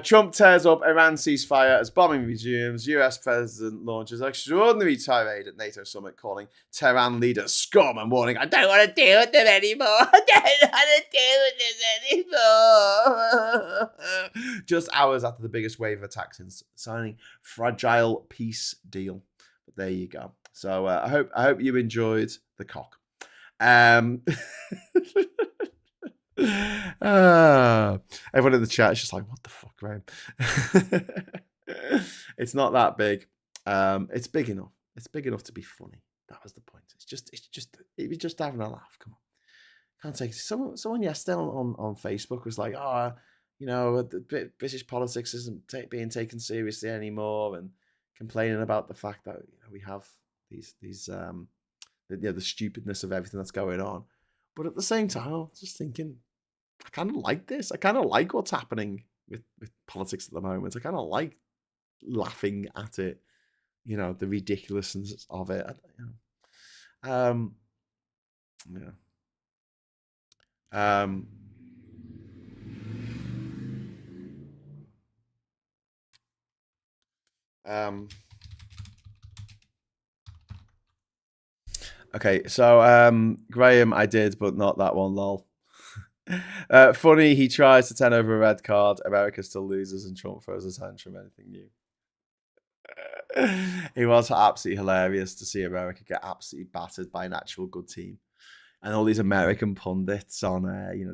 Trump tears up Iran ceasefire as bombing resumes. US president launches extraordinary tirade at NATO summit, calling Tehran leaders scum and warning, I don't want to deal with them anymore. Just hours after the biggest wave of attacks since signing fragile peace deal. But there you go. So I hope you enjoyed the cock. Everyone in the chat is just like, what the fuck, Graham? It's not that big. It's big enough. It's big enough to be funny. That was the point. It was just having a laugh. Come on. Can't take it. Someone yesterday on Facebook was like, British politics isn't being taken seriously anymore, and complaining about the fact that we have these the stupidness of everything that's going on. But at the same time, I'm just thinking, I kind of like this. I kind of like what's happening with politics at the moment. I kind of like laughing at it, the ridiculousness of it. Yeah. Okay, so Graham, I did, but not that one, lol. Funny, he tries to turn over a red card. America still loses, and Trump throws a tantrum. Anything new? It was absolutely hilarious to see America get absolutely battered by an actual good team, and all these American pundits on,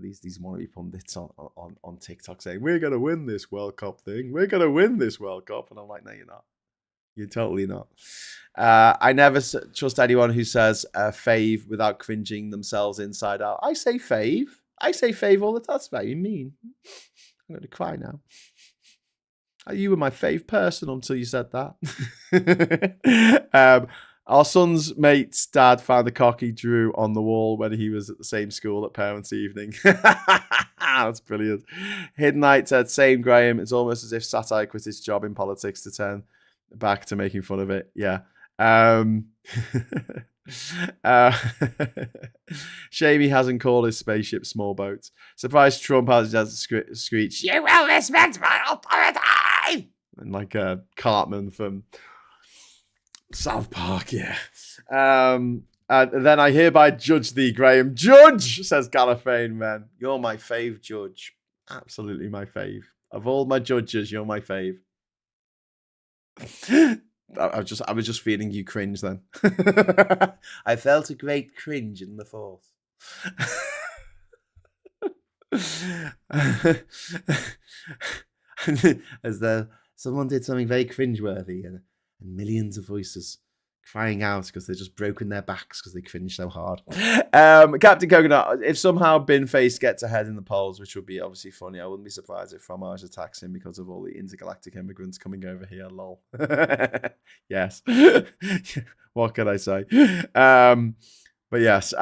these wannabe pundits on TikTok saying, "We're gonna win this World Cup thing. We're gonna win this World Cup," and I'm like, "No, you're not. You're totally not." I never trust anyone who says fave without cringing themselves inside out. I say fave. I say fave all the time. That's very mean. I'm going to cry now. You were my fave person until you said that. Our son's mate's dad found a cocky Drew on the wall when he was at the same school at parents' evening. That's brilliant. Hidden Knight said, same Graham. It's almost as if satire quit its job in politics to turn back to making fun of it. Yeah. Shame he hasn't called his spaceship small boats. Surprised Trump has screech, "You will respect my authority!" And like Cartman from South Park, yeah. And then I hereby judge thee, Graham. Judge, says Gallifane, man. You're my fave judge. Absolutely my fave. Of all my judges, you're my fave. I was just feeling you cringe then. I felt a great cringe in the fourth. As though someone did something very cringeworthy and millions of voices crying out because they've just broken their backs because they cringe so hard. Captain Coconut, if somehow Bin-Face gets ahead in the polls, which would be obviously funny, I wouldn't be surprised if Fromage attacks him because of all the intergalactic immigrants coming over here, lol. Yes. What can I say? But yes.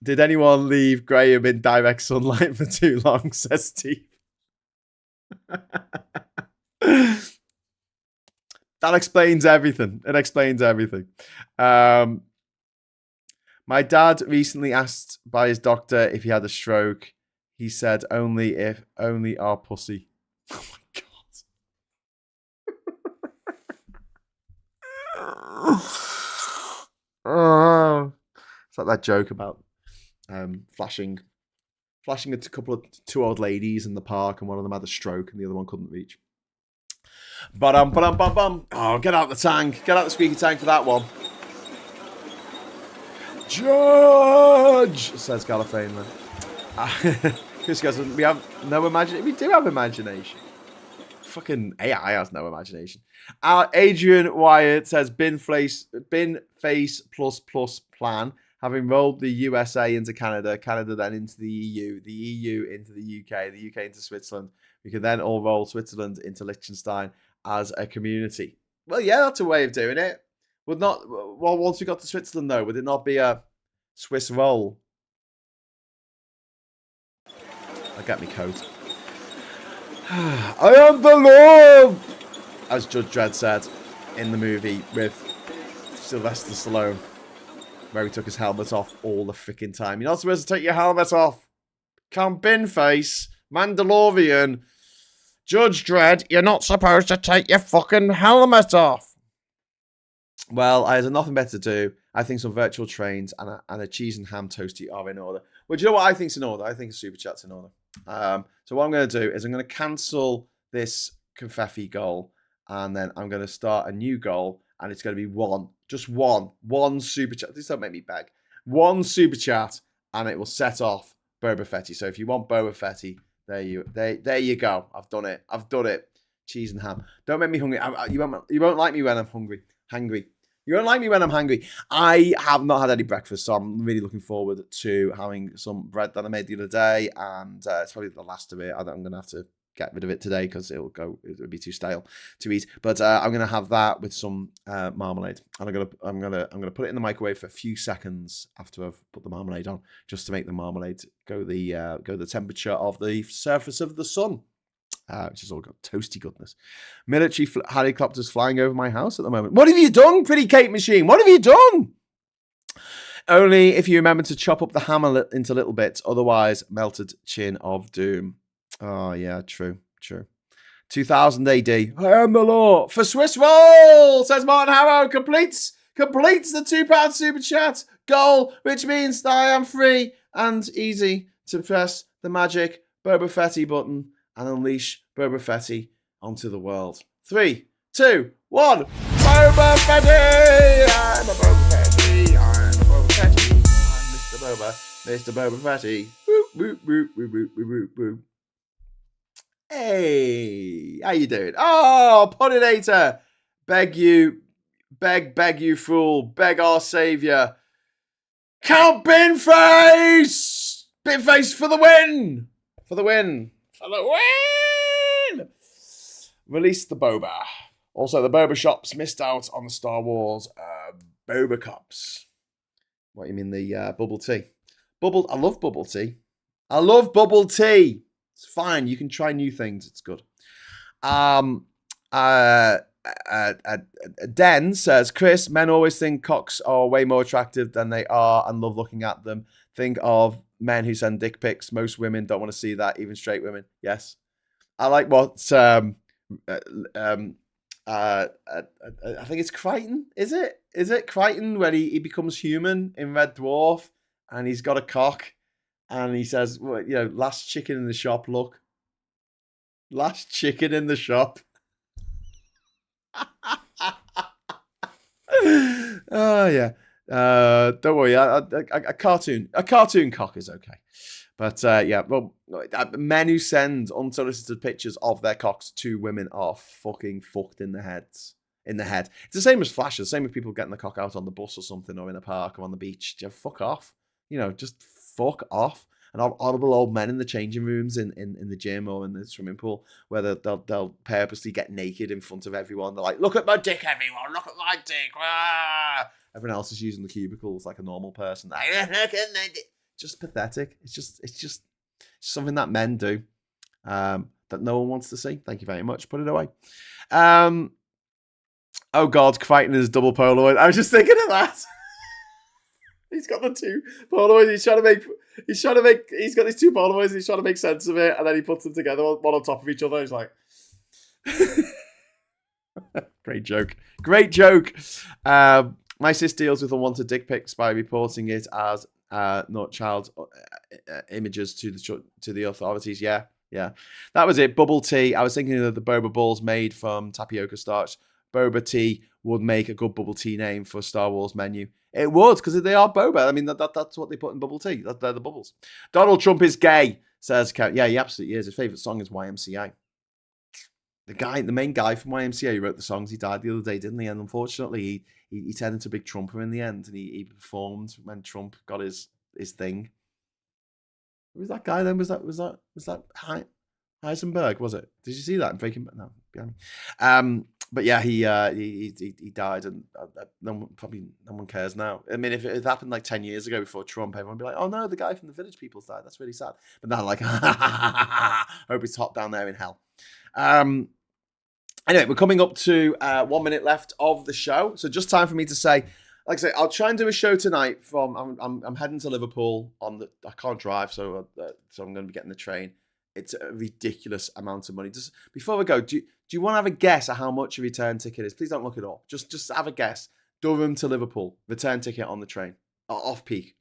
Did anyone leave Graham in direct sunlight for too long, says Steve. That explains everything. It explains everything. My dad recently asked by his doctor if he had a stroke. He said only our pussy. Oh my god. It's like that joke about flashing a couple of two old ladies in the park, and one of them had a stroke and the other one couldn't reach. Oh, get out the tank. Get out the squeaky tank for that one. Judge, says Gallifane. Chris goes, we have no imagination. We do have imagination. Fucking AI has no imagination. Adrian Wyatt says, bin face plus plan. Having rolled the USA into Canada, Canada then into the EU into the UK, the UK into Switzerland. We can then all roll Switzerland into Liechtenstein as a community. Well, yeah, that's a way of doing it. Once we got to Switzerland, though, would it not be a Swiss roll? I got me coat. I am the love, as Judge Dredd said in the movie with Sylvester Stallone, where he took his helmet off all the freaking time. You're not supposed to take your helmet off. Come Bin-Face, Mandalorian, Judge Dredd, you're not supposed to take your fucking helmet off. Well, I had nothing better to do. I think some virtual trains and a cheese and ham toasty are in order. Well, do you know what I think's in order? I think a super chat's in order. So what I'm going to do is I'm going to cancel this Confetti goal, and then I'm going to start a new goal, and it's going to be one super chat. This don't make me beg. One super chat, and it will set off Boba Fett. So if you want Boba Fett, there you go. I've done it. Cheese and ham. Don't make me hungry. You won't like me when I'm hungry. You don't like me when I'm hungry. I have not had any breakfast, so I'm really looking forward to having some bread that I made the other day, and it's probably the last of it. I'm going to have to get rid of it today because it'll be too stale to eat. But I'm going to have that with some marmalade, and I'm gonna put it in the microwave for a few seconds after I've put the marmalade on, just to make the marmalade go the temperature of the surface of the sun. Which has all got toasty goodness. Military helicopters flying over my house at the moment. What have you done, pretty Kate Machine? What have you done? Only if you remember to chop up the hammer into little bits. Otherwise, melted chin of doom. Oh, yeah, true. 2000 AD. I am the law. For Swiss roll, says Martin Harrow. Completes the £2 super chat goal, which means that I am free and easy to press the magic Boba Fett button and unleash Boba Fett onto the world. 3, 2, 1. Boba Fett! I'm a Boba Fett! I'm a Boba Fett! I'm Mr. Boba Fett! Woo, woo, woo, woo, woo, woo, woo. Hey! How you doing? Oh, Puddinator! Beg you, fool. Beg our saviour. Count Binface! Binface for the win! For the win! Release the boba. Also, the boba shops missed out on the Star Wars boba cups. What, you mean the bubble tea? I love bubble tea. It's fine. You can try new things. It's good. Den says, Chris, men always think cocks are way more attractive than they are and love looking at them. Think of men who send dick pics. Most women don't want to see that, even straight women. Yes. I like what I think it's Crichton. Is it Crichton when he becomes human in Red Dwarf and he's got a cock and he says, well, last chicken in the shop, look. Last chicken in the shop. Oh yeah. Don't worry. A cartoon cock is okay. But men who send unsolicited pictures of their cocks to women are fucking fucked in the head. It's the same as Flash. The same as people getting the cock out on the bus or something, or in a park or on the beach. Just fuck off. Just fuck off. And horrible old men in the changing rooms in the gym or in the swimming pool, where they'll purposely get naked in front of everyone. They're like, look at my dick, everyone. Look at my dick. Ah! Everyone else is using the cubicles like a normal person. Look at my dick. Just pathetic. It's just something that men do that no one wants to see. Thank you very much. Put it away. Oh God, Crichton is double Polaroid. I was just thinking of that. He's got the two Polaroids. He's got these two Polaroids. He's trying to make sense of it, and then he puts them together, one on top of each other. He's like, great joke. My sis deals with unwanted dick pics by reporting it as not child images to the authorities. Yeah. That was it. Bubble tea. I was thinking of the boba balls made from tapioca starch. Boba tea would make a good bubble tea name for a Star Wars menu. It would, because they are boba. I mean, that's what they put in bubble tea. They're the bubbles. Donald Trump is gay, says Ken. Yeah, he absolutely is. His favourite song is YMCA. The main guy from YMCA who wrote the songs, he died the other day, didn't he? And unfortunately, he turned into a big Trumper in the end, and he performed when Trump got his thing. Who was that guy then? Was that Heisenberg? Was it? Did you see that in Breaking Bad? No, behind me. But yeah, he died, and no one cares now. I mean, if it happened like 10 years ago before Trump, everyone would be like, "Oh no, the guy from the Village People died. That's really sad." But now, like, hope it's hot down there in hell. Anyway, we're coming up to 1 minute left of the show, so just time for me to say, like I say, I'll try and do a show tonight. I'm heading to Liverpool I can't drive, so I'm going to be getting the train. It's a ridiculous amount of money. Just before we go, do you want to have a guess at how much a return ticket is? Please don't look it up. Just have a guess. Durham to Liverpool, return ticket on the train. Off-peak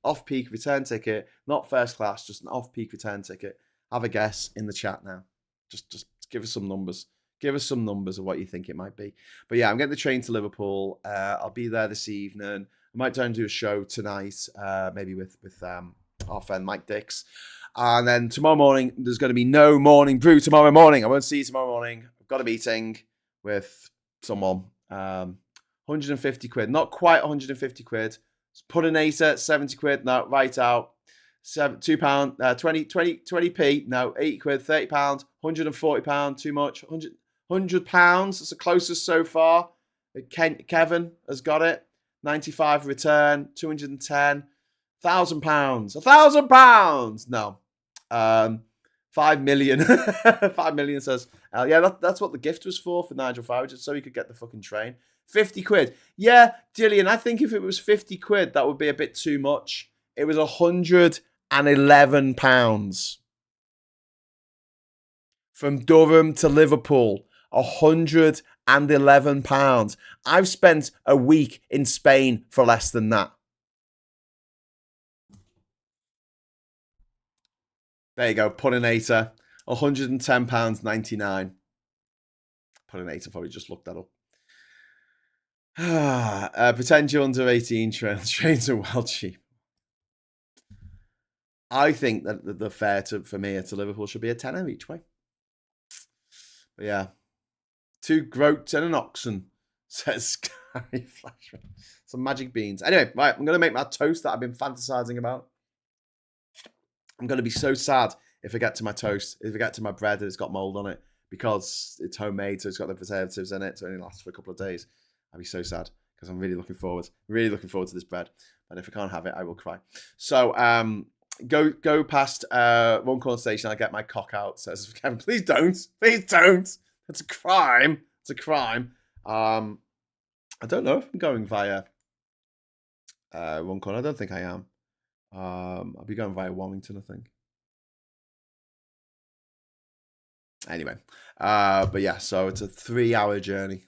return ticket, not first class, just an off-peak return ticket. Have a guess in the chat now. Just give us some numbers. Give us some numbers of what you think it might be. But yeah, I'm getting the train to Liverpool. I'll be there this evening. I might try and do a show tonight, maybe with our friend Mike Dix. And then tomorrow morning, there's going to be no morning brew tomorrow morning. I won't see you tomorrow morning. I've got a meeting with someone. 150 quid. Not quite 150 quid. Puddinator, 70 quid. No, right out. £2, 20p. No, 80 quid, £30, £140. Too much. £100. That's the closest so far. Kevin has got it. 95 return. 210. £1,000. £1,000. No. 5 million. 5 million says, yeah, that's what the gift was for Nigel Farage, just so he could get the fucking train. 50 quid. Yeah, Dillian, I think if it was 50 quid, that would be a bit too much. It was £111. From Durham to Liverpool. £111. I've spent a week in Spain for less than that. There you go, Puddinator, £110.99. Puddinator, probably just looked that up. Pretend you're under 18 trains are well cheap. I think that the fare for me to Liverpool should be a tenner each way. But yeah. 2 groats and an oxen, says Sky Flash. Some magic beans. Anyway, right, I'm going to make my toast that I've been fantasizing about. I'm going to be so sad if I get to my toast, if I get to my bread and it's got mold on it, because it's homemade, so it's got the preservatives in it, so it only lasts for a couple of days. I'll be so sad because I'm really looking forward to this bread. And if I can't have it, I will cry. So go past Runcorn Station, I'll get my cock out, says Kevin. Please don't. It's a crime. I don't know if I'm going via Runcorn. I don't think I am. I'll be going via Warrington, I think. Anyway, but yeah, so it's a 3-hour journey,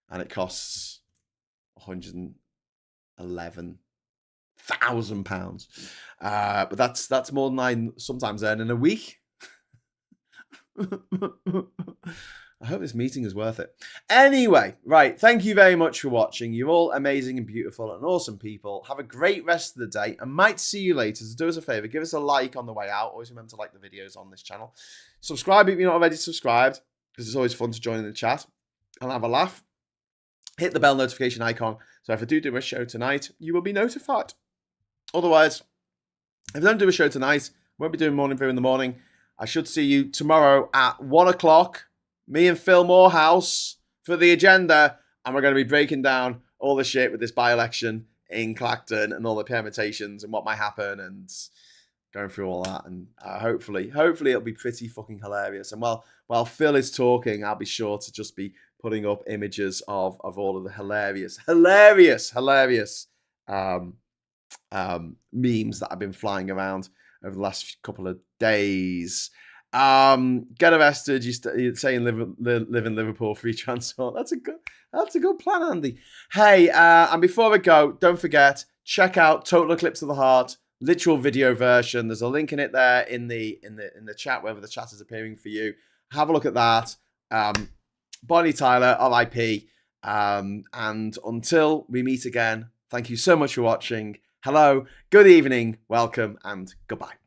and it costs £111,000. But that's more than I sometimes earn in a week. I hope this meeting is worth it. Anyway, right. Thank you very much for watching. You're all amazing and beautiful and awesome people. Have a great rest of the day. I might see you later. So do us a favor. Give us a like on the way out. Always remember to like the videos on this channel. Subscribe if you're not already subscribed, because it's always fun to join in the chat and have a laugh. Hit the bell notification icon. So if I do a show tonight, you will be notified. Otherwise, if I don't do a show tonight, I won't be doing morning brew in the morning. I should see you tomorrow at 1 o'clock. Me and Phil Morehouse for the agenda. And we're going to be breaking down all the shit with this by-election in Clacton and all the permutations and what might happen and going through all that. And hopefully it'll be pretty fucking hilarious. And while Phil is talking, I'll be sure to just be putting up images of all of the hilarious memes that have been flying around over the last couple of days. Get arrested. You're saying live in Liverpool, free transport. That's a good plan, Andy. Hey, and before I go, don't forget, check out Total Eclipse of the Heart, literal video version. There's a link in it there in the chat, wherever the chat is appearing for you. Have a look at that. Bonnie Tyler, RIP. And until we meet again, thank you so much for watching. Hello, good evening, welcome, and goodbye.